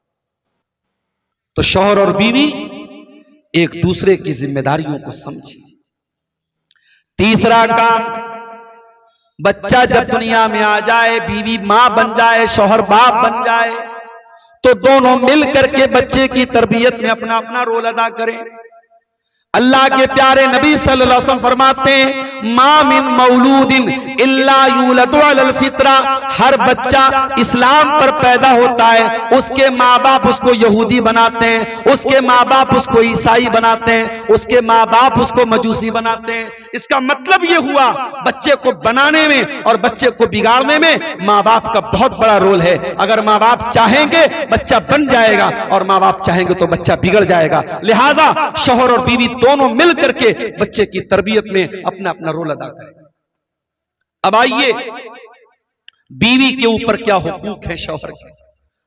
तो शौहर और बीवी एक दूसरे की जिम्मेदारियों को समझिए। तीसरा काम, बच्चा जब दुनिया में आ जाए, बीवी मां बन जाए, शौहर बाप बन जाए, तो दोनों मिल करके बच्चे की तरबियत में अपना अपना रोल अदा करें। अल्लाह के प्यारे नबी सल्लल्लाहु अलैहि वसल्लम फरमाते हैं, मा मिन मौलूदिन इल्ला यूलदु अलल फित्रा, हर बच्चा इस्लाम पर पैदा होता है, उसके माँ बाप उसको यहूदी बनाते हैं, उसके माँ बाप उसको ईसाई बनाते हैं, उसके माँ बाप उसको मजूसी बनाते हैं। इसका मतलब ये हुआ बच्चे को बनाने में और बच्चे को बिगाड़ने में माँ बाप का बहुत बड़ा रोल है। अगर माँ बाप चाहेंगे बच्चा बन जाएगा और माँ बाप चाहेंगे तो बच्चा बिगड़ जाएगा। लिहाजा शौहर और बीवी दोनों मिल करके बच्चे की तरबियत में अपना अपना रोल अदा करें। अब आइए, बीवी के ऊपर क्या हुकूक है शौहर के,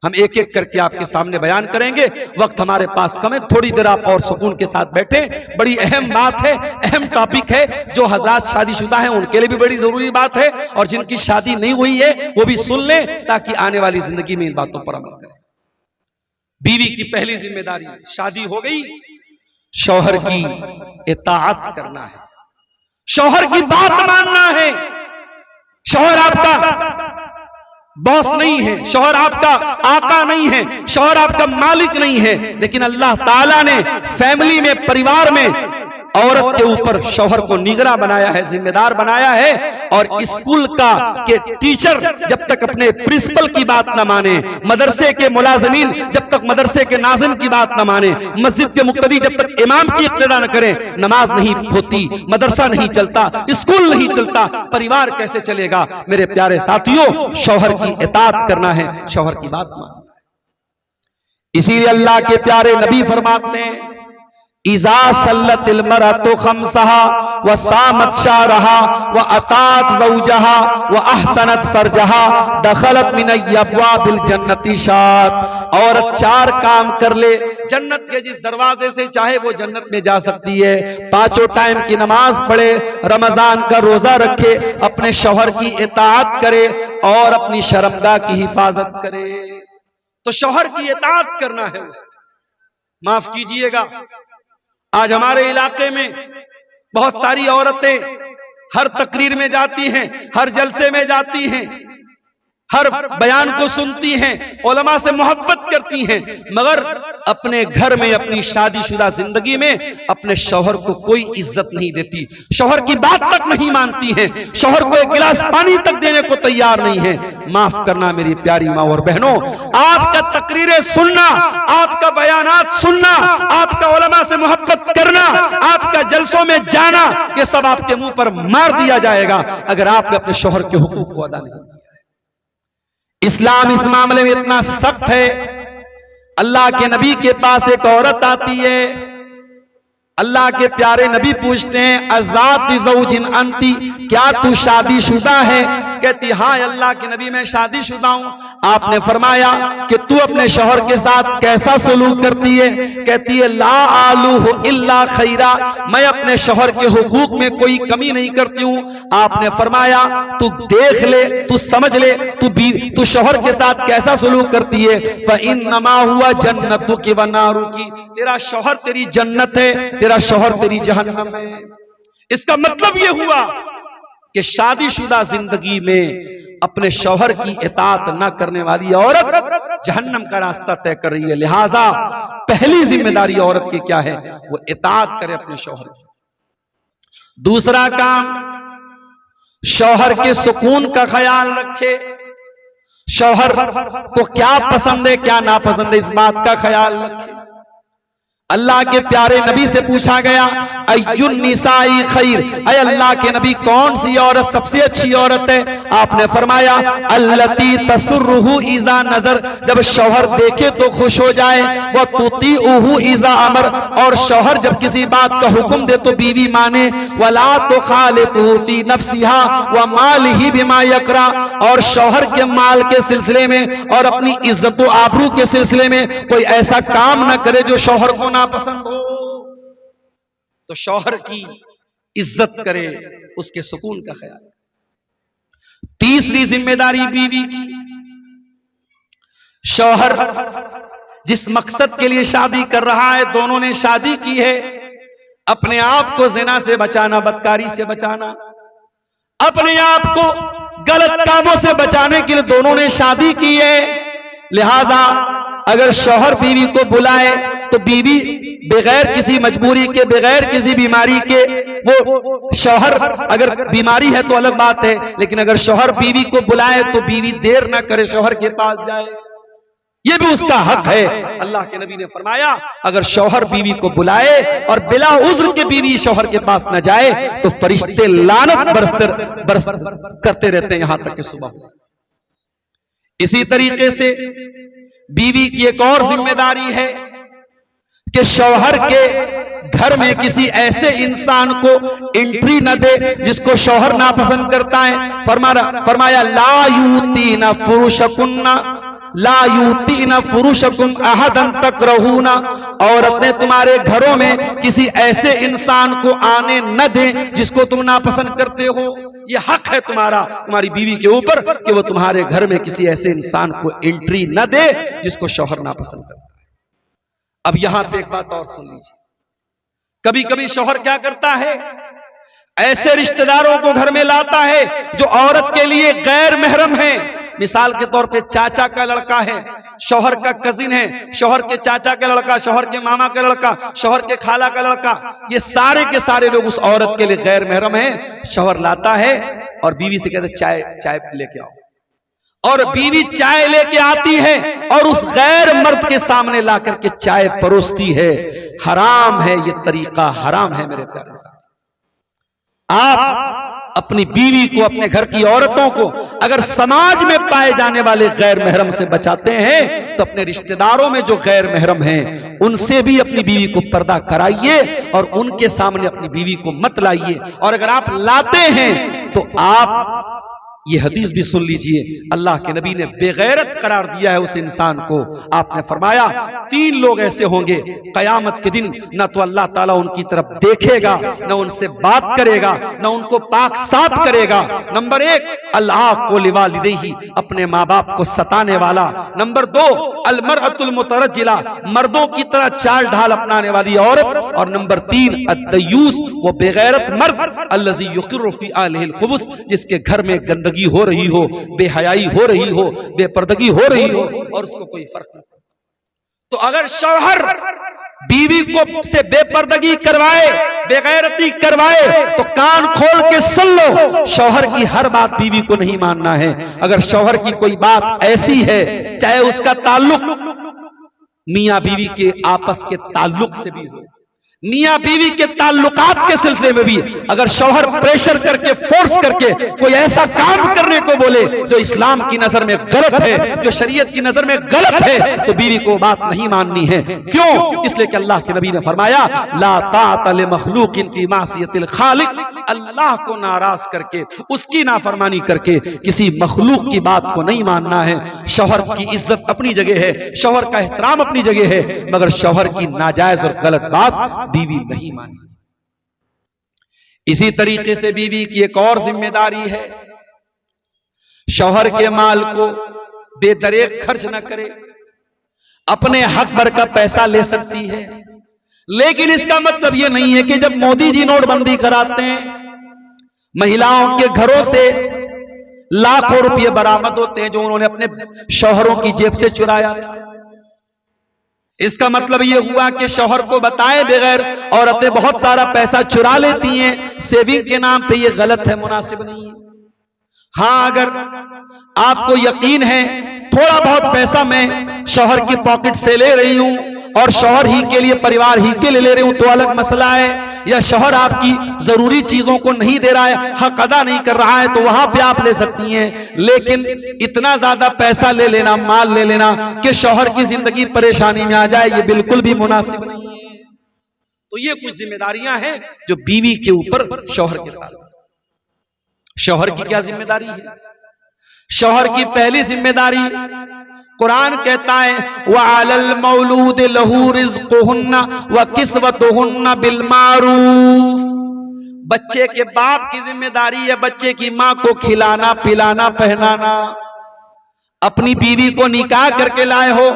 हम एक एक करके आपके सामने बयान करेंगे। वक्त हमारे पास कम है, थोड़ी देर आप और सुकून के साथ बैठे। बड़ी अहम बात है, अहम टॉपिक है, जो हजरात शादीशुदा हैं उनके लिए भी बड़ी जरूरी बात है और जिनकी शादी नहीं हुई है वो भी सुन लें ताकि आने वाली जिंदगी में इन बातों पर अमल करें। बीवी की पहली जिम्मेदारी, शादी हो गई, शौहर की इताअत करना है, शौहर की बात मानना है। शौहर आपका बॉस नहीं है, शौहर आपका आका नहीं है, शौहर आपका मालिक नहीं है, लेकिन अल्लाह ताला ने फैमिली में, परिवार में औरत के ऊपर शौहर को निगरान बनाया है, जिम्मेदार बनाया है। और स्कूल का के टीचर जब तक अपने प्रिंसिपल की बात न माने, मदरसे के मुलाजिमीन जब तक मदरसे के नाज़िम की बात न माने, मस्जिद के मुक्तदी जब तक इमाम की इक्तिदा न करें, नमाज नहीं होती, मदरसा नहीं चलता, स्कूल नहीं चलता, परिवार कैसे चलेगा। मेरे प्यारे साथियों, शौहर की इताअत करना है, शौहर की बात मानना है। इसीलिए अल्लाह के प्यारे नबी फरमाते हैं, इज़ा सल्लतिल मरअतु खम्सहा व सामत शारहा व अतात ज़ौजहा व अहसनत फरजहा दखलत मिन अब्वाबिल जन्नति शात। औरत 4 काम कर ले, जन्नत के जिस दरवाजे से चाहे वो जन्नत में जा सकती है। 5 टाइम की नमाज पढ़े, रमजान का रोजा रखे, अपने शौहर की इताअत करे और अपनी शर्मगाह की हिफाजत करे। तो शौहर की इताअत करना है उसको। माफ कीजिएगा, आज हमारे इलाके में बहुत सारी औरतें हर तकरीर में जाती हैं, हर जलसे में जाती हैं, हर बयान को सुनती हैं, उलमा से मोहब्बत करती हैं, मगर अपने घर में, अपनी शादीशुदा जिंदगी में अपने शौहर को कोई इज्जत नहीं देती, शौहर की बात तक नहीं मानती हैं, शौहर को एक गिलास पानी तक देने को तैयार नहीं है। माफ करना मेरी प्यारी माँ और बहनों, आपका तकरीरें सुनना, आपका बयानात सुनना, आपका उलमा से मोहब्बत करना, आपका जलसों में जाना, ये सब आपके मुंह पर मार दिया जाएगा अगर आपने अपने शौहर के हुकूक को अदा नहीं किया। इस्लाम इस मामले में इतना सख्त है। अल्लाह के नबी के पास एक औरत आती है, अल्लाह के प्यारे नबी पूछते हैं, अज़ात ज़ौजिन अंती, क्या तू शादीशुदा है? कहती हाँ अल्लाह के नबी मैं शादीशुदा हूं। आपने फरमाया कि तू अपने शौहर के साथ कैसा सलूक करती है? कहती है ला आलूहु इल्ला खैरा, मैं अपने शौहर के हुकूक में कोई कमी नहीं करती हूं। आपने फरमाया तू देख ले, तू समझ ले, तू शौहर के साथ कैसा सलूक करती है। फ़इन्नमा हुआ जन्नतुकी व नारुकी, तेरा शौहर तेरी जन्नत है, तेरा शौहर तेरी जहन्नम है। इसका मतलब यह हुआ कि शादीशुदा जिंदगी में अपने शौहर की इताअत न करने वाली औरत जहन्नम का रास्ता तय कर रही है। लिहाजा पहली जिम्मेदारी औरत की क्या है? वो इताअत करे अपने शौहर की। दूसरा काम, शौहर के सुकून का ख्याल रखे। शौहर को क्या पसंद है क्या नापसंद है, इस बात का ख्याल रखे। अल्लाह के प्यारे नबी से पूछा गया, अय्युन निसाई खैर, अय अल्लाह के नबी कौन सी औरत सबसे अच्छी औरत है? आपने फरमाया, अल्लती तसुर्रुहु इज़ा नजर, जब शौहर देखे तो खुश हो जाए, वह तुतीउहु इज़ा अमर, और शौहर जब किसी बात का हुक्म दे तो बीवी माने, वला तुखालिफुहु फी नफ्सिहा व मालिही बिमा यकरा, और शौहर के माल के सिलसिले में और अपनी इज्जत व आबरू के सिलसिले में कोई ऐसा काम न करे जो शौहर को पसंद हो। तो शौहर की इज्जत करे, उसके सुकून का ख्याल। तीसरी जिम्मेदारी बीवी की, शौहर जिस मकसद के लिए शादी कर रहा है, दोनों ने शादी की है, अपने आप को ज़िना से बचाना, बदकारी से बचाना, अपने आप को गलत कामों से बचाने के लिए दोनों ने शादी की है। लिहाजा अगर शौहर बीवी को बुलाए तो बीवी बगैर किसी मजबूरी के, बगैर किसी बीमारी के, वो शौहर अगर बीमारी है तो अलग बात है, लेकिन अगर शौहर बीवी को बुलाए तो बीवी देर ना करे, शौहर के पास जाए, ये भी उसका हक है। अल्लाह के नबी ने फरमाया, अगर शौहर बीवी को बुलाए और बिला उज़्र के बीवी शौहर के पास न जाए तो फरिश्ते लानत बरस करते रहते हैं यहां तक कि सुबह। इसी तरीके से बीवी की एक और जिम्मेदारी है कि शौहर के घर में किसी ऐसे इंसान को एंट्री न दे जिसको शौहर नापसंद करता है। फरमाया ला यूतीना फुरुशकुन्ना ला यूतीना फुरुशकुम अहदन तकरहूना, औरतें तुम्हारे घरों में किसी ऐसे इंसान को आने न दें जिसको तुम नापसंद करते हो। ये हक है तुम्हारा, तुम्हारी बीवी के ऊपर, कि वो तुम्हारे घर में किसी ऐसे इंसान को एंट्री न दे जिसको शौहर नापसंद करता है। अब यहां पे एक बात और सुन लीजिए, कभी कभी शौहर क्या करता है, ऐसे रिश्तेदारों को घर में लाता है जो औरत के लिए गैर महरम है। मिसाल के तौर पे चाचा का लड़का है, शौहर का कजिन है, शौहर के चाचा का लड़का, शौहर के मामा का लड़का, शौहर के खाला का लड़का, ये सारे के सारे लोग उस औरत के लिए गैर महरम हैं। शौहर लाता है और बीवी से कहते चाय लेके आओ, और बीवी चाय लेके आती है और उस गैर मर्द के सामने ला करके चाय परोसती है। हराम है, ये तरीका हराम है मेरे प्यारे साथी। आप अपनी बीवी को, अपने घर की औरतों को अगर समाज में पाए जाने वाले गैर महरम से बचाते हैं तो अपने रिश्तेदारों में जो गैर महरम हैं उनसे भी अपनी बीवी को पर्दा कराइए और उनके सामने अपनी बीवी को मत लाइए। और अगर आप लाते हैं तो आप ये हदीस भी सुन लीजिए, अल्लाह के नबी ने बेगैरत करार दिया है उस इंसान को। आपने फरमाया 3 लोग ऐसे होंगे कयामत के दिन, न तो अल्लाह ताला उनकी तरफ देखेगा, न उनसे बात करेगा, न उनको पाक साफ करेगा। नंबर 1 अल्लाह को लिवालिदैहि, अपने माँ बाप को सताने वाला। नंबर 2 अलमरअतुल मुतरज्जिला, मर्दों की तरह चाल ढाल अपनाने वाली औरत। और नंबर 3 अद्दयूस, वो बेगैरत मर्द, अल्लज़ी युक़िर्रु फ़ी आलिहिल खुबुस, जिसके घर में गंदगी हो रही हो, बेहयाई हो रही हो, बेपर्दगी हो रही हो और उसको कोई फर्क न पड़ता। तो अगर शौहर बीवी को से बेपर्दगी करवाए, बेगैरती करवाए तो कान खोल के सुन लो, शौहर की हर बात बीवी को नहीं मानना है। अगर शौहर की कोई बात ऐसी है, चाहे उसका ताल्लुक मियां बीवी के आपस के ताल्लुक से भी हो, मियां बीवी के ताल्लुकात के सिलसिले में भी अगर शौहर प्रेशर करके, फोर्स करके कोई ऐसा काम करने को बोले जो इस्लाम की नजर में गलत है, जो शरीयत की नजर में गलत है, तो बीवी को बात नहीं माननी है। क्यों? इसलिए कि अल्लाह के नबी ने फरमाया ला ताअता लिमखलूकिन फी मासियतिल खालिक, अल्लाह को नाराज करके, उसकी नाफरमानी करके किसी मखलूक की बात को नहीं मानना है। शौहर की इज्जत अपनी जगह है, शौहर का एहतराम अपनी जगह है, मगर शौहर की नाजायज और गलत बात बीवी नहीं मानी। इसी तरीके से बीवी की एक और जिम्मेदारी है, शौहर के माल को बेदरेक खर्च न करे। अपने हक भर का पैसा ले सकती है, लेकिन इसका मतलब यह नहीं है कि जब मोदी जी नोटबंदी कराते हैं, महिलाओं के घरों से लाखों रुपये बरामद होते हैं जो उन्होंने अपने शौहरों की जेब से चुराया था। इसका मतलब यह हुआ कि शौहर को बताए बगैर औरतें बहुत सारा पैसा चुरा लेती हैं सेविंग के नाम पे। यह गलत है, मुनासिब नहीं है। हां, अगर आपको यकीन है थोड़ा बहुत पैसा मैं शौहर की पॉकेट से ले रही हूं और शौहर ही के लिए, परिवार ही के लिए ले रही हूं तो अलग मसला है, या शौहर आपकी जरूरी चीजों को नहीं दे रहा है, हक अदा नहीं कर रहा है, तो वहां पे आप ले सकती हैं। लेकिन इतना ज्यादा पैसा ले लेना, माल ले लेना कि शौहर की जिंदगी परेशानी में आ जाए, ये बिल्कुल भी मुनासिब नहीं है। तो ये कुछ जिम्मेदारियां हैं जो बीवी के ऊपर शौहर के ताल्लुक। शौहर की क्या जिम्मेदारी है? शौहर की पहली जिम्मेदारी, कुरान कहता है वअलल मौलूद लहू रिज़्क़ुहुन्ना व किस्वतुहुन्ना बिल मारूफ। बच्चे के बाप की जिम्मेदारी है बच्चे की मां को खिलाना, पिलाना, पहनाना। अपनी बीवी को निकाह करके लाए हो,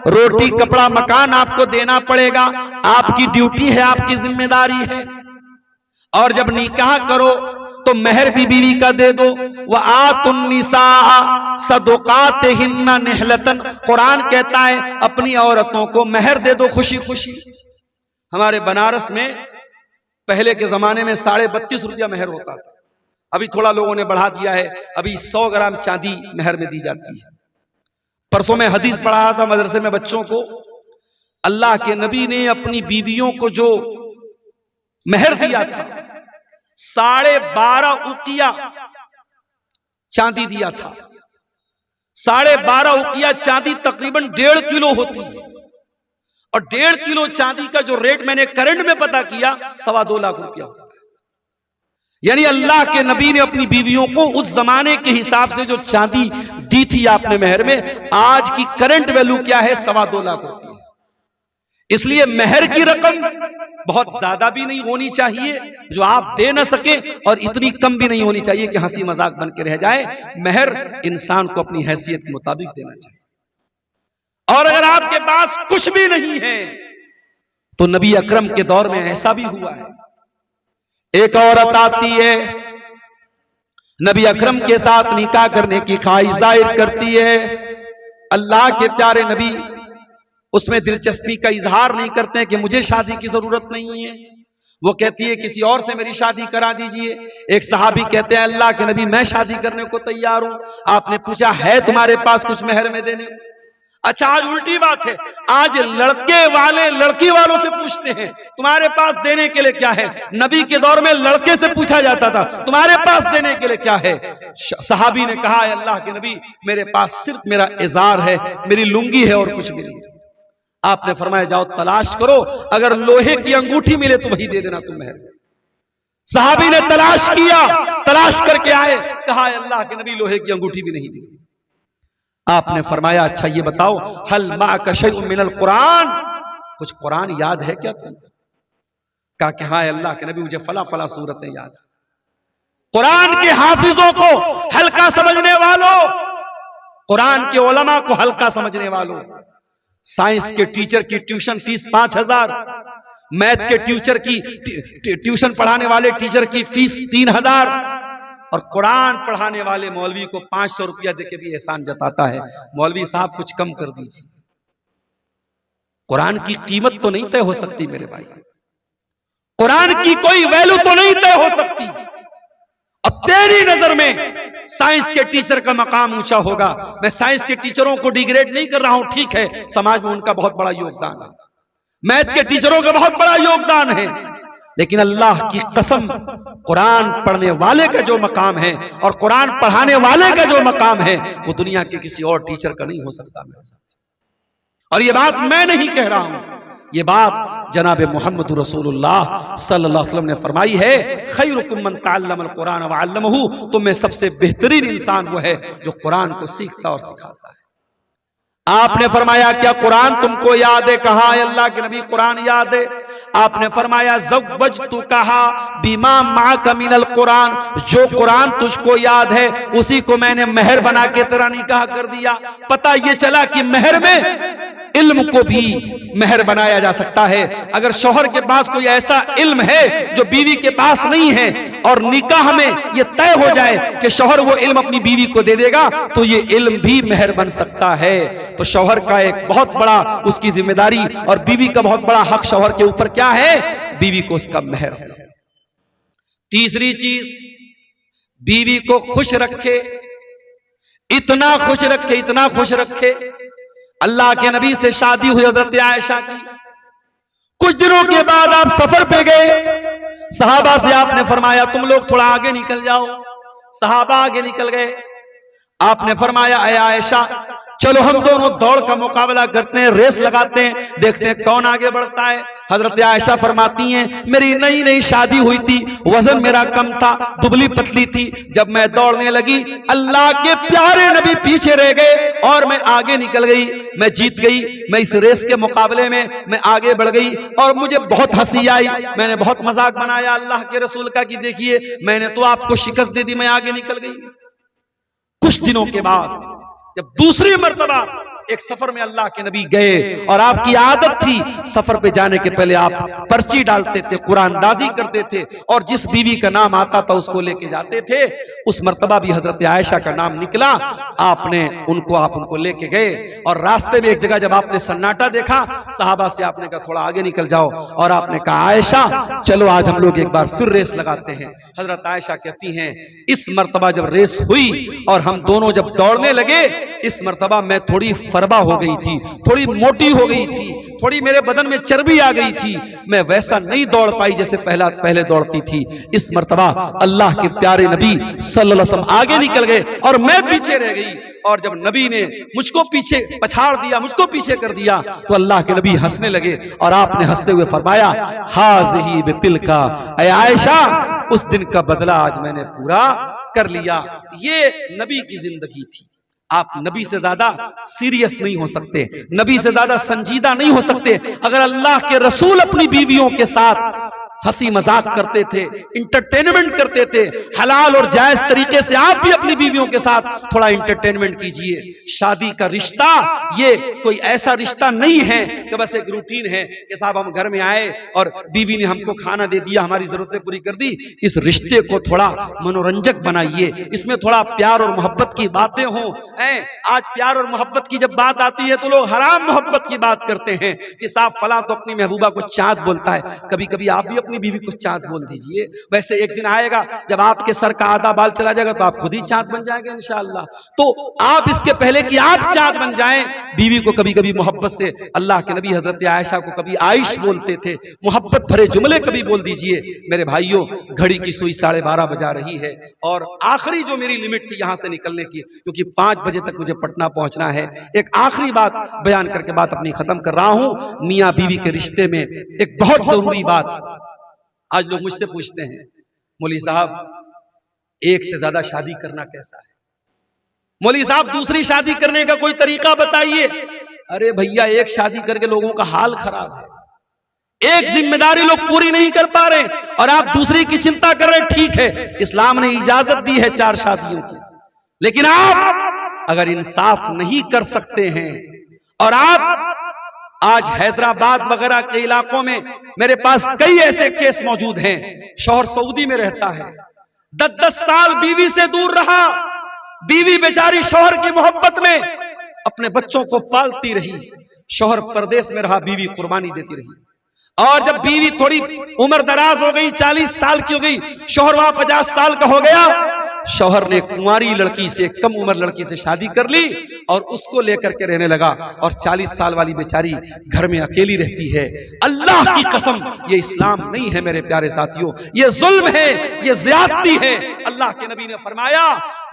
रोटी, कपड़ा, मकान आपको देना पड़ेगा, आपकी ड्यूटी है, आपकी जिम्मेदारी है। और जब निकाह करो तो महर भी बीवी का दे दो। वह आतुन्निसा सदुकातिहिन्ना निहलतन, कुरान कहता है अपनी औरतों को महर दे दो खुशी खुशी। हमारे बनारस में पहले के जमाने में 32.5 रुपया महर होता था, अभी थोड़ा लोगों ने बढ़ा दिया है, अभी 100 ग्राम चांदी महर में दी जाती है। परसों में हदीस पढ़ा था मदरसे में बच्चों को, अल्लाह के नबी ने अपनी बीवियों को जो महर दिया था 12.5 उकिया चांदी दिया था। 12.5 उकिया चांदी तकरीबन 1.5 किलो होती है, और 1.5 किलो चांदी का जो रेट मैंने करंट में पता किया 2.25 लाख रुपया होता है। यानी अल्लाह के नबी ने अपनी बीवियों को उस जमाने के हिसाब से जो चांदी दी थी आपने महर में, आज की करंट वैल्यू क्या है? 2.25 लाख रुपया। इसलिए महर की रकम बहुत ज्यादा भी नहीं होनी चाहिए जो आप दे ना सके, और इतनी कम भी नहीं होनी चाहिए कि हंसी मजाक बन के रह जाए। महर इंसान को अपनी हैसियत के मुताबिक देना चाहिए। और अगर आपके पास कुछ भी नहीं है तो नबी अकरम के दौर में ऐसा भी हुआ है, एक औरत आती है, नबी अकरम के साथ निकाह करने की ख्वाहिश जाहिर करती है। अल्लाह के प्यारे नबी उसमें दिलचस्पी का इजहार नहीं करते हैं कि मुझे शादी की जरूरत नहीं है। वो कहती है किसी और से मेरी शादी करा दीजिए। एक सहाबी कहते हैं अल्लाह के नबी मैं शादी करने को तैयार हूं। आपने पूछा है तुम्हारे पास कुछ महर में देने को? अच्छा, आज उल्टी बात है, आज लड़के वाले लड़की वालों से पूछते हैं तुम्हारे पास देने के लिए क्या है। नबी के दौर में लड़के से पूछा जाता था तुम्हारे पास देने के लिए क्या है। सहाबी ने कहा है अल्लाह के नबी मेरे पास सिर्फ मेरा इजार है, मेरी लुंगी है और कुछ भी नहीं। आपने फरमाया जाओ तलाश करो, अगर लोहे की अंगूठी मिले तो वही दे देना तुम महर। सहाबी ने तलाश किया, तलाश करके आए, कहा अल्लाह के नबी लोहे की अंगूठी भी नहीं मिली। आपने फरमाया अच्छा ये बताओ हल माअका शैउन मिनल कुरान, कुछ कुरान याद है क्या तुम? कहा कि हाँ अल्लाह के नबी मुझे फला फला सूरतें याद। कुरान के हाफिजों को हल्का समझने वालों, कुरान के उलमा को हल्का समझने वालों, साइंस के टीचर की ट्यूशन फीस 5,000, मैथ के टीचर की ट्यूशन पढ़ाने वाले टीचर की फीस 3,000, और कुरान पढ़ाने वाले मौलवी को 500 रुपया देके भी एहसान जताता है मौलवी साहब कुछ कम कर दीजिए। कुरान की कीमत तो नहीं तय हो सकती मेरे भाई, कुरान की कोई वैल्यू तो नहीं तय हो सकती। अब तेरी नजर में साइंस के टीचर का मकाम ऊंचा होगा। मैं साइंस के टीचरों को डिग्रेड नहीं कर रहा हूं, ठीक है समाज में उनका बहुत बड़ा योगदान है, मैथ के टीचरों का बहुत बड़ा योगदान है, लेकिन अल्लाह की कसम कुरान पढ़ने वाले का जो मकाम है और कुरान पढ़ाने वाले का जो मकाम है वो दुनिया के किसी और टीचर का नहीं हो सकता मेरे साथ। और ये बात मैं नहीं कह रहा हूं, ये बात जनाब मोहम्मद रसूलुल्लाह सल्लल्लाहु अलैहि वसल्लम ने फरमाई है, खैरुकुम मन तअल्लमल कुरान व अल्लमहु, तुम में सबसे बेहतरीन इंसान वो है जो कुरान को सीखता और सिखाता है। आपने फरमाया क्या कुरान तुमको याद है? कहा अल्लाह के नबी कुरान याद है। आपने फरमाया ज़व्वजतु कहा बिमा माका मिनल कुरान, जो कुरान तुझको याद है उसी को मैंने महर बना के तेरा निकाह कर दिया। पता ये चला कि महर में इल्म को भी मेहर बनाया जा सकता है। अगर शौहर के पास कोई ऐसा इल्म है जो बीवी के पास नहीं है और निकाह में यह तय हो जाए कि शौहर वो इल्म अपनी बीवी को दे देगा, तो ये इल्म भी मेहर बन सकता है। तो शौहर का एक बहुत बड़ा उसकी जिम्मेदारी और बीवी का बहुत बड़ा हक शौहर के ऊपर क्या है? बीवी को उसका मेहर दे। तीसरी चीज, बीवी को खुश रखे, इतना खुश रखे, इतना खुश रखे। अल्लाह के नबी से शादी हुई हजरत आयशा की, कुछ दिनों के बाद आप सफर पे गए, सहाबा से आपने फरमाया तुम लोग थोड़ा आगे निकल जाओ। सहाबा आगे निकल गए, आपने फरमाया ऐ आयशा चलो हम दोनों दौड़ का मुकाबला करते हैं, रेस लगाते हैं, देखते हैं कौन आगे बढ़ता है। हजरत आयशा फरमाती हैं मेरी नई नई शादी हुई थी, वजन मेरा कम था, दुबली पतली थी। जब मैं दौड़ने लगी अल्लाह के प्यारे नबी पीछे रह गए और मैं आगे निकल गई, मैं जीत गई। मैं इस रेस के मुकाबले में मैं आगे बढ़ गई और मुझे बहुत हंसी आई, मैंने बहुत मजाक बनाया अल्लाह के रसूल का कि देखिए मैंने तो आपको शिकस्त दे दी, मैं आगे निकल गई। कुछ दिनों के बाद जब दूसरी मर्तबा एक सफर में अल्लाह के नबी गए और आपकी आदत थी सफर पे जाने के पहले आप पर्ची डालते थे, कुरानदाजी करते थे और जिस बीवी का नाम आता था उसको लेके जाते थे। उस मर्तबा भी हजरत आयशा का नाम निकला, आपने उनको लेके गए और रास्ते में एक जगह जब आपने सन्नाटा देखा, सहाबा से आपने कहा थोड़ा आगे निकल जाओ और आपने कहा आयशा चलो आज हम लोग एक बार फिर रेस लगाते हैं। हजरत आयशा कहती हैं इस मर्तबा जब रेस हुई और हम दोनों जब दौड़ने लगे, इस मर्तबा मैं थोड़ी फरबा हो गई थी, थोड़ी मोटी हो गई थी, थोड़ी मेरे बदन में चर्बी आ गई थी, मैं वैसा नहीं दौड़ पाई जैसे पहले दौड़ती थी। इस मर्तबा अल्लाह के प्यारे नबी सल्लल्लाहु अलैहि वसल्लम आगे निकल गए और मैं पीछे रह गई। और जब नबी ने मुझको पीछे पछाड़ दिया, मुझको पीछे कर दिया, तो अल्लाह के नबी हंसने लगे और आपने हंसते हुए फरमाया हाज़िही बितिलका, ऐ आयशा उस दिन का बदला आज मैंने पूरा कर लिया। ये नबी की जिंदगी थी। आप नबी से ज्यादा सीरियस नहीं हो सकते, नबी से ज्यादा संजीदा नहीं हो सकते। अगर अल्लाह के रसूल अपनी बीवियों के साथ हंसी मजाक करते थे, इंटरटेनमेंट करते थे, हलाल और जायज तरीके से आप भी अपनी बीवियों के साथ थोड़ा इंटरटेनमेंट कीजिए। शादी का रिश्ता ये कोई ऐसा रिश्ता नहीं है कि बस एक रूटीन है कि साहब हम घर में आए और बीवी ने हमको खाना दे दिया, हमारी जरूरतें पूरी कर दी। इस रिश्ते को थोड़ा मनोरंजक बनाइए, इसमें थोड़ा प्यार और मोहब्बत की बातें हों। आज प्यार और मोहब्बत की जब बात आती है तो लोग हराम मोहब्बत की बात करते हैं कि साहब फला तो अपनी महबूबा को चाँद बोलता है। कभी कभी आप भी अपनी बीवी को चाँद बोल दीजिए। वैसे एक दिन आएगा जब आपके सर का आधा बाल चला जाएगा तो आप खुद ही चाँद बन जाएंगे इंशाअल्लाह। तो आप इसके पहले कि आप चाँद बन जाएं, बीवी को कभी कभी मोहब्बत से, अल्लाह के नबी हजरत आयशा को कभी आइश बोलते थे, मोहब्बत भरे जुमले कभी बोल दीजिए। मेरे भाइयों घड़ी की सुई 12:30 बजा रही है और आखिरी जो मेरी लिमिट थी यहां से निकलने की, क्योंकि 5 बजे तक मुझे पटना पहुंचना है, एक आखिरी बात बयान करके बात अपनी खत्म कर रहा हूं। मियां बीवी के रिश्ते में एक बहुत जरूरी बात आज लोग मुझसे पूछते हैं मौलवी साहब एक से ज्यादा शादी करना कैसा है? मौलवी साहब दूसरी शादी करने का कोई तरीका बताइए। अरे भैया एक शादी करके लोगों का हाल खराब है, एक जिम्मेदारी लोग पूरी नहीं कर पा रहे और आप दूसरी की चिंता कर रहे हैं। ठीक है इस्लाम ने इजाजत दी है 4 शादियों की, लेकिन आप अगर इंसाफ नहीं कर सकते हैं और आप आज हैदराबाद वगैरह के इलाकों में मेरे पास कई ऐसे केस मौजूद हैं, शौहर सऊदी में रहता है, 10-10 साल बीवी से दूर रहा, बीवी बेचारी शौहर की मोहब्बत में अपने बच्चों को पालती रही, शौहर परदेश में रहा, बीवी कुर्बानी देती रही। और जब बीवी थोड़ी उम्र दराज हो गई, 40 साल की हो गई, शौहर वहां 50 साल का हो गया, शौहर ने कुंवारी लड़की से, कम उम्र लड़की से शादी कर ली और उसको लेकर के रहने लगा और 40 साल वाली बेचारी घर में अकेली रहती है। अल्लाह की कसम ये इस्लाम नहीं है मेरे प्यारे साथियों, ये जुल्म है, ये ज़्यादती है। अल्लाह के नबी ने फरमाया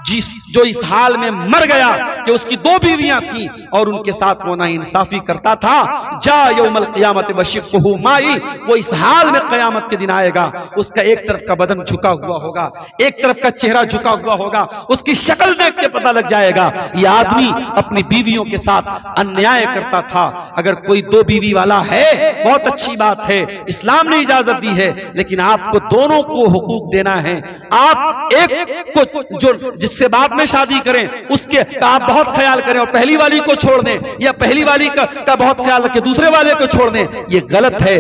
जो इस हाल में मर गया कि उसकी 2 बीवियां थी और उनके साथ वो नाइंसाफी करता था, जा यौमल क़ियामत वशिक़्क़ुहु माई, वो इस हाल में क़यामत के दिन आएगा, उसका एक तरफ का बदन झुका हुआ होगा, एक तरफ का चेहरा झुका हुआ होगा, उसकी शक्ल देख के पता लग जाएगा ये आदमी अपनी बीवियों के साथ अन्याय करता था। अगर कोई दो बीवी वाला है बहुत अच्छी बात है, इस्लाम ने इजाजत दी है, लेकिन आपको दोनों को हुकूक देना है। आप एक को जो जिससे बाद में शादी करें उसके का आप बहुत ख्याल करें और पहली वाली को छोड़ दें, या पहली वाली का बहुत ख्याल रखें दूसरे वाले को छोड़ दें, ये गलत है।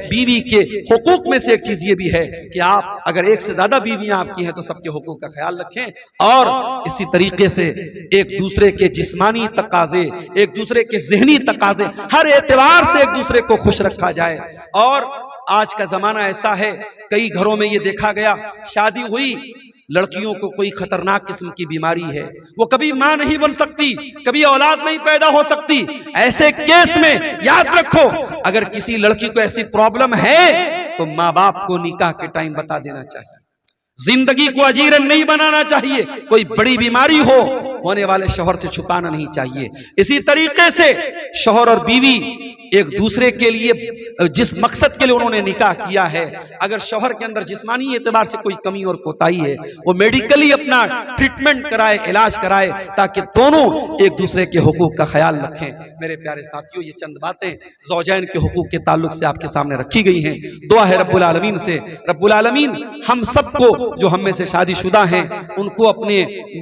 बीवी के हुकूक में से एक चीज ये भी है कि आप अगर एक से ज्यादा बीवियां आपकी हैं तो सबके हुकूक का ख्याल रखें। और इसी तरीके से एक दूसरे के जिस्मानी तकाजे, एक दूसरे के ज़हनी तकाजे, हर एतबार से एक दूसरे को खुश रखा जाए। और आज का जमाना ऐसा है, कई घरों में ये देखा गया, शादी हुई, लड़कियों को कोई खतरनाक किस्म की बीमारी है, वो कभी मां नहीं बन सकती, कभी औलाद नहीं पैदा हो सकती। ऐसे केस में याद रखो, अगर किसी लड़की को ऐसी प्रॉब्लम है तो माँ बाप को निकाह के टाइम बता देना चाहिए, जिंदगी को अजीरन नहीं बनाना चाहिए। कोई बड़ी बीमारी होने वाले शौहर से छुपाना नहीं चाहिए। इसी तरीके से शौहर और बीवी एक दूसरे के लिए जिस मकसद के लिए उन्होंने निकाह किया है, अगर शौहर के अंदर जिस्मानी एतबार से कोई कमी और कोताही है, वो मेडिकली अपना ट्रीटमेंट कराए, इलाज कराए, ताकि दोनों एक दूसरे के हुकूक का ख्याल रखें। मेरे प्यारे साथियों, ये चंद बातें ज़ौजैन के हुकूक के ताल्लुक से आपके सामने रखी गई हैं। दुआ है रब्बुल आलमीन से, रब्बुल आलमीन हम सबको जो हम में से शादीशुदा हैं उनको अपने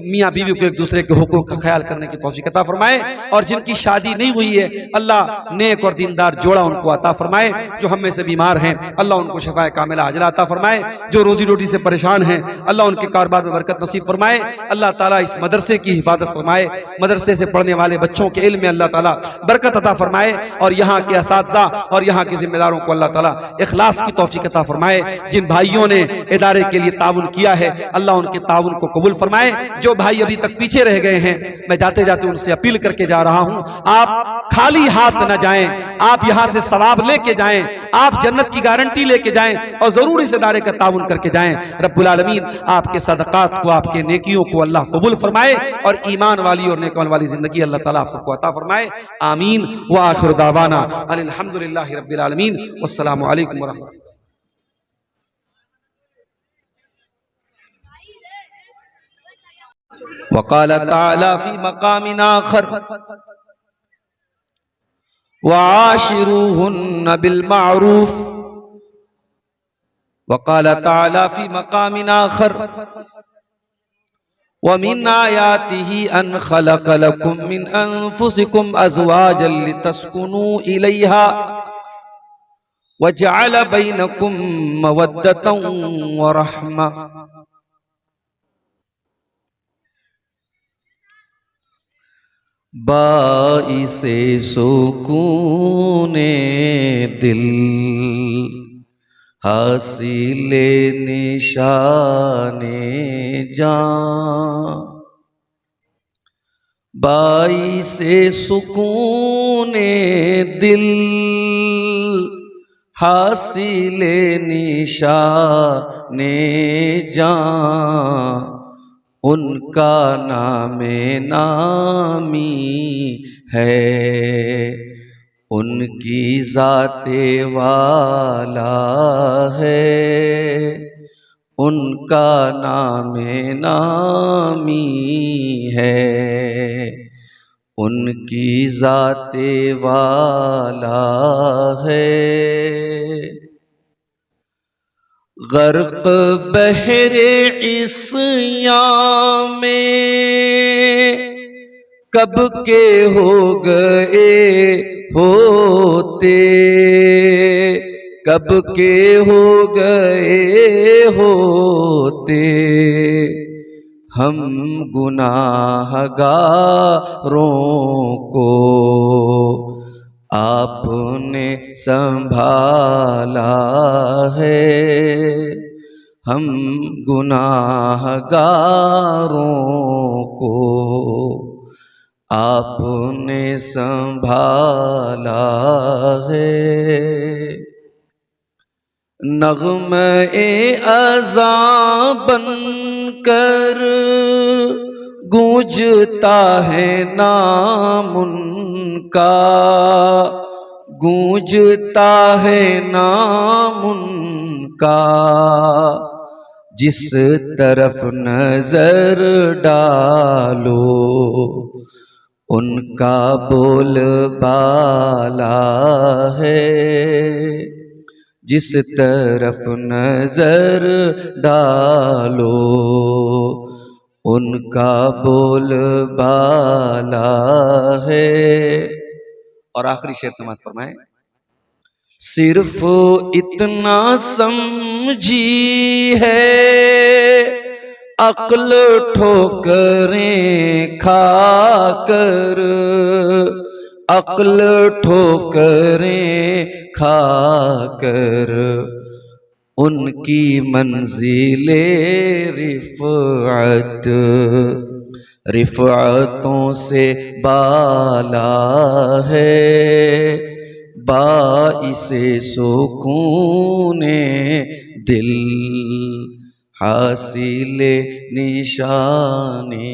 मियाँ बीवी को एक दूसरे के हुकूक का ख्याल करने की तौफीक अता फरमाए, और जिनकी शादी नहीं हुई है अल्लाह नेक और दीनदार जोड़ा उनको अता फरमाए। जो हम में से बीमार हैं अल्लाह उनको शिफाए कामिला अजला अता फरमाए। जो रोजी रोटी से परेशान हैं अल्लाह उनके कारोबार में बरकत नसीब फरमाए। अल्लाह ताला इस मदरसे की हिफाजत फरमाए, मदरसे से पढ़ने वाले बच्चों के इल्म में अल्लाह ताला बरकत अता फरमाए, और यहाँ के असातिज़ा और यहाँ के जिम्मेदारों को अल्लाह ताला इखलास की तौफीक अता फरमाए। जिन भाइयों ने इदारे के लिए ताउन किया है अल्लाह उनके ताउन को कबूल फरमाए। जो भाई अभी तक पीछे रह गए हैं, मैं जाते जाते उनसे अपील करके जा रहा हूँ, आप खाली हाथ न जाएं, आप यहां से सवाब लेके जाएं, आप जन्नत की गारंटी लेके जाएं, और जरूर इस इदारे का ताउन करके जाएं। रब्बुल आलमीन आपके सदक़ात को, आपके नेकियों को अल्लाह कबूल फरमाए, और ईमान वाली और नेकमान वाली जिंदगी अल्लाह ताला आप सबको अता फरमाए। आमीन व आखिर दावाना अनिल हम्दुलिल्लाहि रब्बिल आलमीन। वस्सलामु अलैकुम व रहमतुल्लाह। वक़ाल तआला फी मक़ामिन आखर वआशिरूहुन्न बिल मारूफ। वक़ाल तआला फी मक़ामिन आखर वमिन आयातिही अन खलक़ लकुम मिन अनफुसिकुम अज़वाजन लितस्कुनू इलैहा वजअल बैनकुम मवद्दतन व रहमा। बाइसे सुकूने दिल हासिले निशाने जान। बाइसे सुकूने दिल हासिले निशाने जान। उनका नामे नामी है, उनकी ज़ाते वाला है, उनका नामे नामी है, उनकी ज़ाते वाला है। गर्क बहरे इस्या में कब के हो गए होते, कब के हो गए होते, हम गुनाहगारों को आपने संभाला है, हम गुनाहगारों को आपने संभाला है। नग़्मे अज़ा बनकर गूंजता है नाम उनका, गूंजता है नाम उनका। जिस तरफ नजर डालो उनका बोलबाला है। जिस तरफ नजर डालो उनका बोलबाला है। और आखिरी शेर समाप्त फरमाए, सिर्फ इतना समझी है अक्ल ठोकरें खाकर, अक्ल ठोकरें खाकर उनकी मंजिले रिफ़अत रिफ़अतों से बाला है। बाइसे सुकूने दिल हासिले निशाने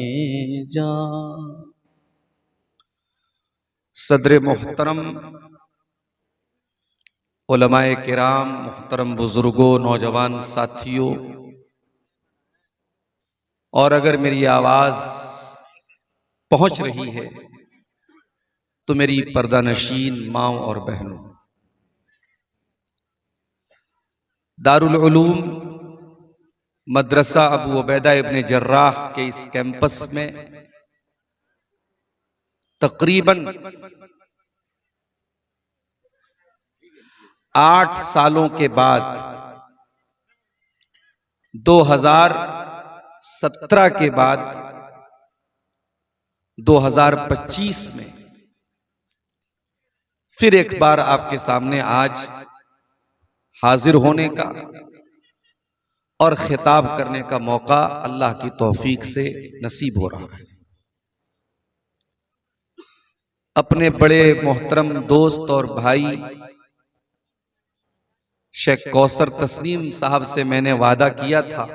जान। सदर मोहतरम, उलमाए किराम, मोहतरम बुजुर्गों, नौजवान साथियों, और अगर मेरी आवाज पहुंच रही है तो मेरी पर्दानशीन माँ और बहनों, दारुल उलूम मदरसा अबू उबैदा इब्ने जर्राह के इस कैंपस में तकरीबन 8 सालों के बाद 2017 के बाद 2025 में फिर एक बार आपके सामने आज हाजिर होने का और खिताब करने का मौका अल्लाह की तौफीक से नसीब हो रहा है। अपने बड़े मोहतरम दोस्त और भाई शेख कौसर तस्नीम साहब से मैंने वादा किया था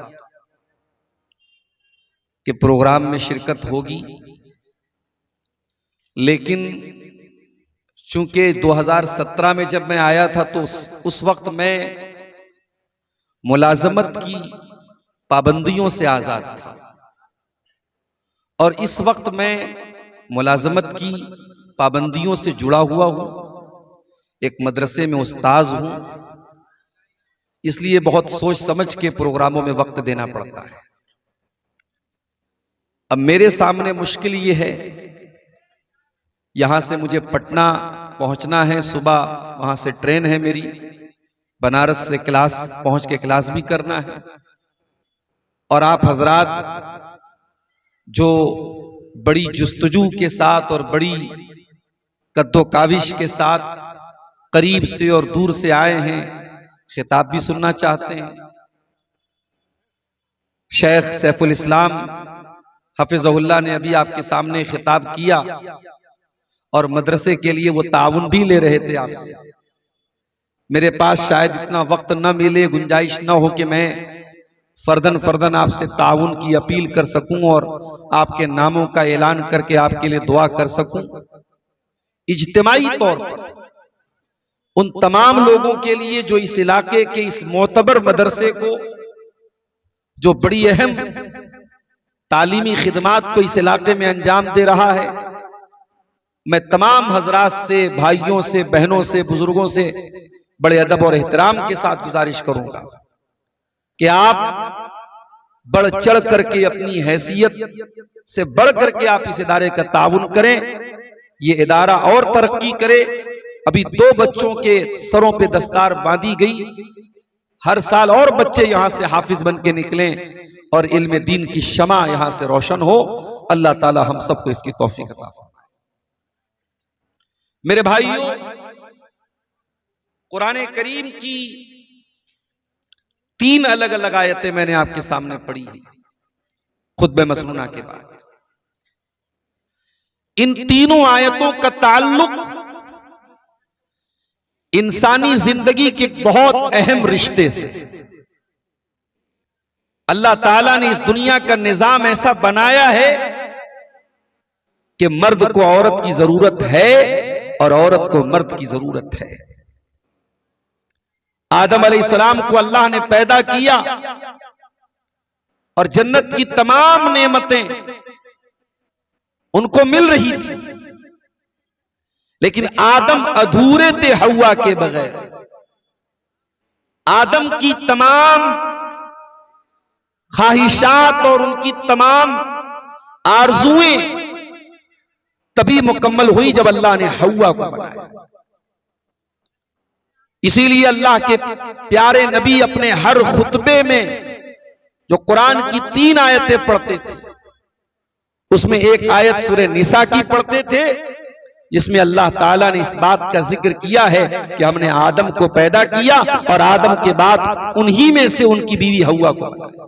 कि प्रोग्राम में शिरकत होगी, लेकिन चूंकि 2017 में जब मैं आया था तो उस वक्त मैं मुलाजमत की पाबंदियों से आजाद था, और इस वक्त मैं मुलाजमत की पाबंदियों से जुड़ा हुआ हूं, एक मदरसे में उस्ताज हूं, इसलिए बहुत सोच समझ के प्रोग्रामों में वक्त देना पड़ता है। अब मेरे सामने मुश्किल ये है, यहां से मुझे पटना पहुंचना है, सुबह वहां से ट्रेन है मेरी, बनारस से क्लास पहुंच के क्लास भी करना है, और आप हजरात जो बड़ी जुस्तजू के साथ और बड़ी कद्दो काविश के साथ करीब से और दूर से आए हैं, खिताब भी सुनना चाहते हैं। शेख सैफुल इस्लाम हफिज़हुल्लाह ने अभी आपके सामने खिताब किया और मदरसे के लिए वो ताउन भी ले रहे थे आपसे। मेरे पास शायद इतना वक्त न मिले, गुंजाइश न हो कि मैं फर्दन फर्दन आपसे ताउन की अपील कर सकूं और आपके नामों का ऐलान करके आपके लिए दुआ कर सकूं। इज्तिमाई तौर पर उन तमाम लोगों के लिए जो इस इलाके के इस मोतबर मदरसे को, जो बड़ी अहम तालीमी खिदमात को इस इलाके में अंजाम दे रहा है, मैं तमाम हजरात से, भाइयों से, बहनों से, बुजुर्गों से बड़े अदब और एहतराम के साथ गुजारिश करूंगा कि आप बढ़ चढ़ करके अपनी हैसियत से बढ़ करके आप इस इदारे का ताउन करें, ये इदारा और तरक्की करे। अभी 2 बच्चों के सरों पे दस्तार बांधी गई, हर साल और बच्चे यहां से हाफिज बन के निकलें और इल्म दीन की शमा यहां से रोशन हो। अल्लाह ताला हम सबको इसकी तौफीक अता फरमाए। मेरे भाइयों, कुरान करीम की 3 अलग अलग आयतें मैंने आपके सामने पढ़ी है खुतबे मसनूना के बाद। इन तीनों आयतों का ताल्लुक इंसानी जिंदगी के बहुत अहम रिश्ते से। अल्लाह ताला ने इस दुनिया का निजाम ऐसा बनाया है कि मर्द को औरत की जरूरत है और औरत को मर्द की जरूरत है। आदम अलैहिस्सलाम को अल्लाह ने पैदा किया और जन्नत की तमाम नेमतें उनको मिल रही थी, लेकिन आदम अधूरे थे हव्वा के बगैर। आदम की तमाम ख्वाहिशात और उनकी तमाम आरजुएं तभी मुकम्मल हुई जब अल्लाह ने हव्वा को बनाया। इसीलिए अल्लाह के प्यारे नबी अपने हर खुतबे में जो कुरान की 3 आयतें पढ़ते थे, उसमें एक आयत सूरह निसा की पढ़ते थे, जिसमें अल्लाह ताला ने इस बात का जिक्र किया है कि हमने आदम को पैदा किया और आदम के बाद उन्हीं में से उनकी बीवी हव्वा को बनाया।